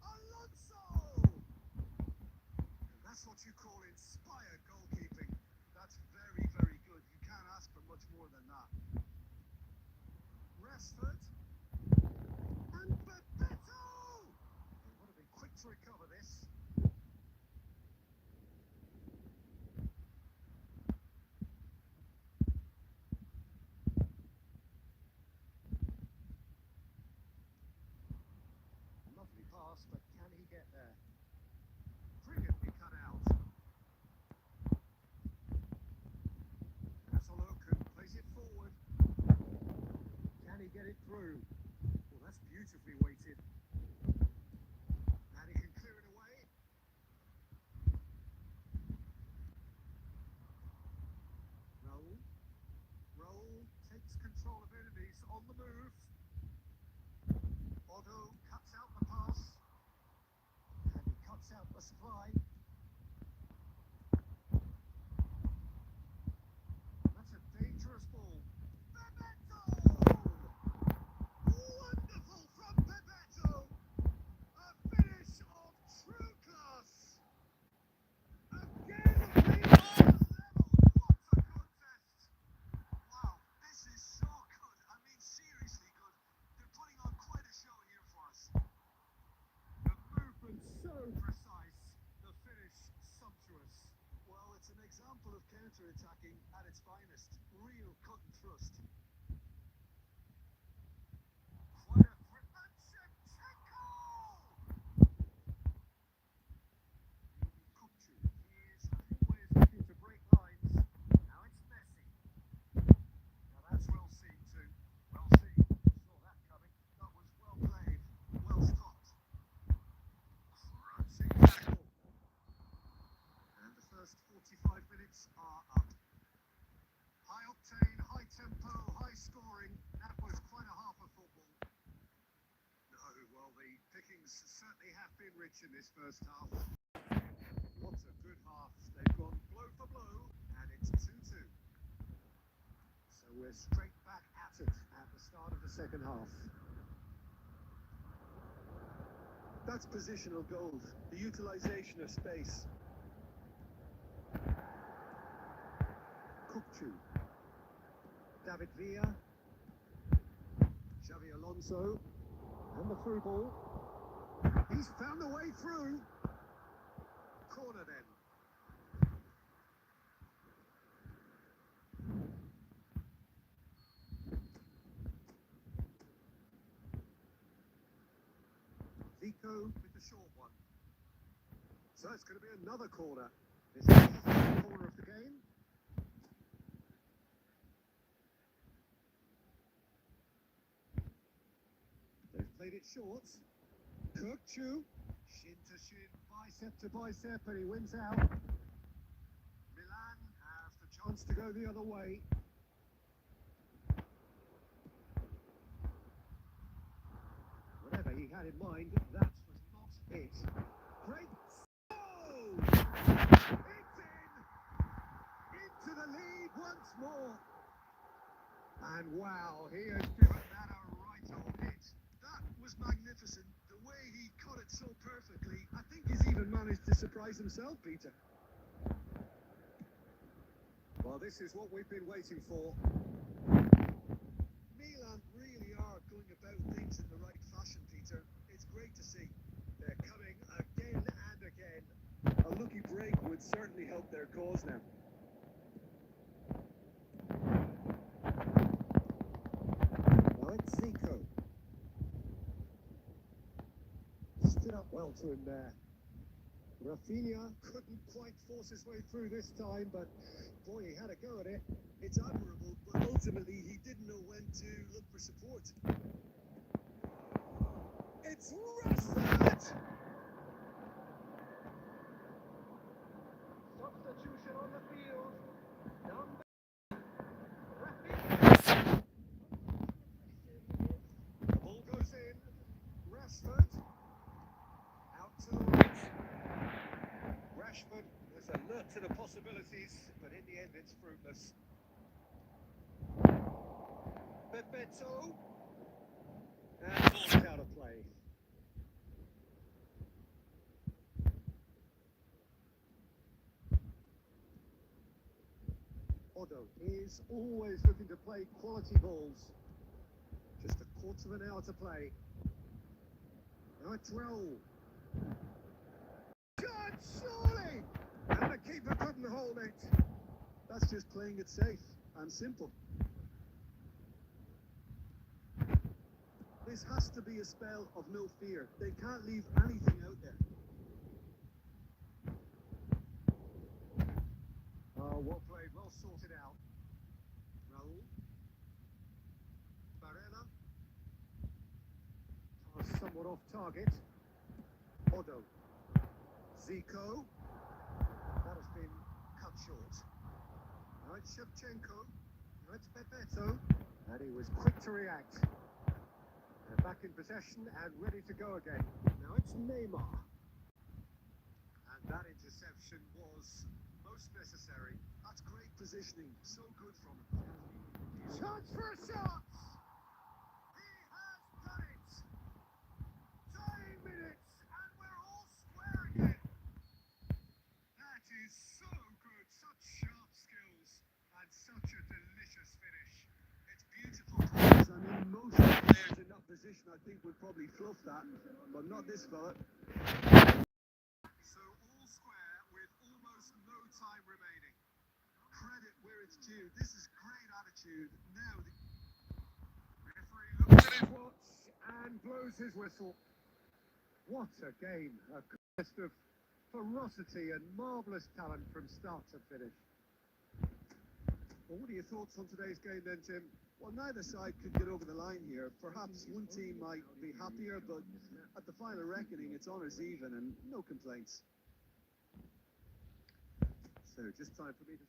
Alonso! And that's what you call inspired goalkeeping. That's very, very good. You can't ask for much more than that. Rashford. And Bebeto! They would have been quick to recover this. Lovely pass, but can he get there? Brilliantly cut out. Absolution plays it forward. Can he get it through? Well, that's beautifully weighted. And he can clear it away. Raul takes control of it and he's on the move. Otto cuts out the pass. And he cuts out the supply. That's a dangerous ball. Bebeto! Wonderful from Bebeto! A finish of true class! Again, the level! What a contest! Wow, this is so good. I mean, seriously good. They're putting on quite a show here for us. The movement so precise, the finish sumptuous. Well, it's an example of counter-attacking at its finest. Real cut and thrust. Quite a threat. And Shevchenko! Kupchu is always looking to break lines. Now it's Messi. Now that's well seen too. Well seen. Saw that coming. That was well played. Well stopped. Crunching tackle. And the first 45 minutes are up. High octane, high tempo, high scoring. That was quite a half of football. No, well, the pickings certainly have been rich in this first half. What a good half. They've gone blow for blow, and it's 2-2. So we're straight back at it at the start of the second half. That's positional gold, the utilisation of space. Kupchu. David Villa. Xavi Alonso. And the through ball. He's found a way through. Corner then. Zico with the short one. So it's going to be another corner. This is the second corner of the game. They've played it short. Kurkchu, shin to shin, bicep to bicep, and he wins out. Milan have the chance to go the other way. Whatever he had in mind, that was not it. Great. Oh! It's in! Into the lead once more. And wow, he has given that a right old hit. That was magnificent. The way he caught it so perfectly. I think he's even managed to surprise himself, Peter. Well, this is what we've been waiting for. Milan really are going about things in the right fashion, Peter. It's great to see. They're coming again and again. A lucky break would certainly help their cause now. Now it's Zico. Stood up well to him there. Rafinha couldn't quite force his way through this time, but boy, he had a go at it. It's admirable, but ultimately he didn't know when to look for support. It's Rashford! Substitution on the field. Number Rafinha. The ball goes in. Rashford. Out to the right. Rashford was alert to the possibilities, but in the end it's fruitless. Bebeto. And the ball is out of play. Odo is always looking to play quality balls. Just a quarter of an hour to play. Now it's roll. Shot, surely! And the keeper couldn't hold it. That's just playing it safe and simple. This has to be a spell of no fear. They can't leave anything out there. Oh, well played, well sorted out. Raul. Barella. Somewhat off target. Odo. Zico. That has been cut short. Now it's Shevchenko. Now it's Bebeto. And he was quick to react. They're back in possession and ready to go again. Now it's Neymar. And that interception was most necessary. That's great positioning. So good from him. Chance for a shot! He has done it! 9 minutes and we're all square again. That is so good. Such sharp skills and such a delicious finish. It's beautiful. I mean, most players in that position, I think, would probably fluff that, but not this fella. So all square with almost no time remaining. Credit where it's due. This is great attitude. Now the referee looks at his watch and blows his whistle. What a game. A contest of ferocity and marvellous talent from start to finish. Well, what are your thoughts on today's game then, Tim? Well, neither side could get over the line here. Perhaps one team might be happier, but at the final reckoning, it's honours even and no complaints. So just time for me to...